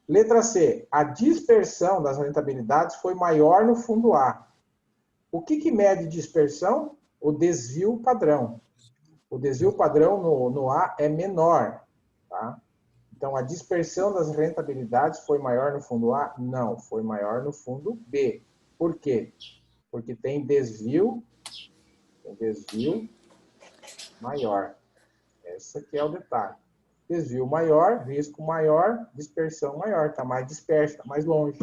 Letra C. A dispersão das rentabilidades foi maior no fundo A. O que mede dispersão? O desvio padrão. O desvio padrão no A é menor, tá? Então, a dispersão das rentabilidades foi maior no fundo A? Não, foi maior no fundo B. Por quê? Porque tem desvio maior. Esse aqui é o detalhe. Desvio maior, risco maior, dispersão maior, está mais disperso, está mais longe.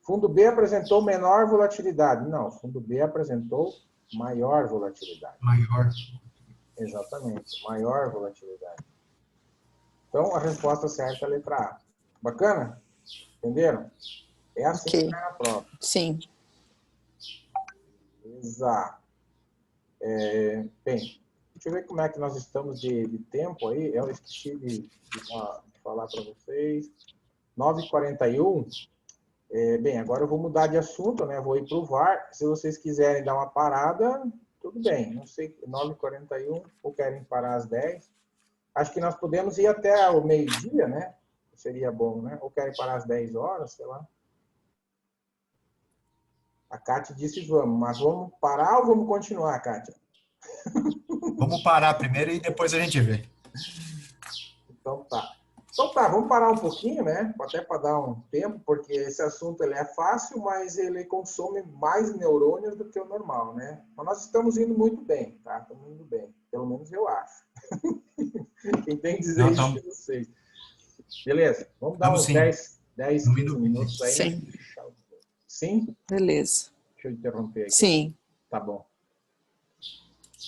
Fundo B apresentou menor volatilidade. Não, fundo B apresentou maior volatilidade. Maior. Exatamente, maior volatilidade. Então, a resposta certa é a letra A. Bacana? Entenderam? É assim que cai na prova. Sim. Exato. Bem, deixa eu ver como é que nós estamos de tempo aí. Eu esqueci de falar para vocês. 9h41. Bem, agora eu vou mudar de assunto, né? Vou ir para o VAR. Se vocês quiserem dar uma parada, tudo bem. Não sei, 9h41 ou querem parar às 10. Acho que nós podemos ir até o meio-dia, né? Seria bom, né? Ou querem parar às 10 horas, sei lá. A Kátia disse vamos, mas vamos parar ou vamos continuar, Kátia? Vamos parar primeiro e depois a gente vê. Então tá. Então tá, vamos parar um pouquinho, né? Até para dar um tempo, porque esse assunto ele é fácil, mas ele consome mais neurônios do que o normal, né? Mas nós estamos indo muito bem, tá? Estamos indo bem. Pelo menos eu acho. Quem tem que dizer isso é vocês. Beleza, vamos dar uns 10, 15 minutos aí. Sim. Sim? Beleza. Deixa eu interromper aqui. Sim. Tá bom.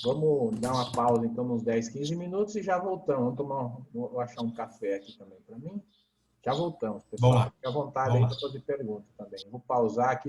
Vamos dar uma pausa, então, uns 10, 15 minutos e já voltamos. Vou achar um café aqui também para mim. Já voltamos, pessoal. Fique à vontade aí para fazer pergunta também. Vou pausar aqui.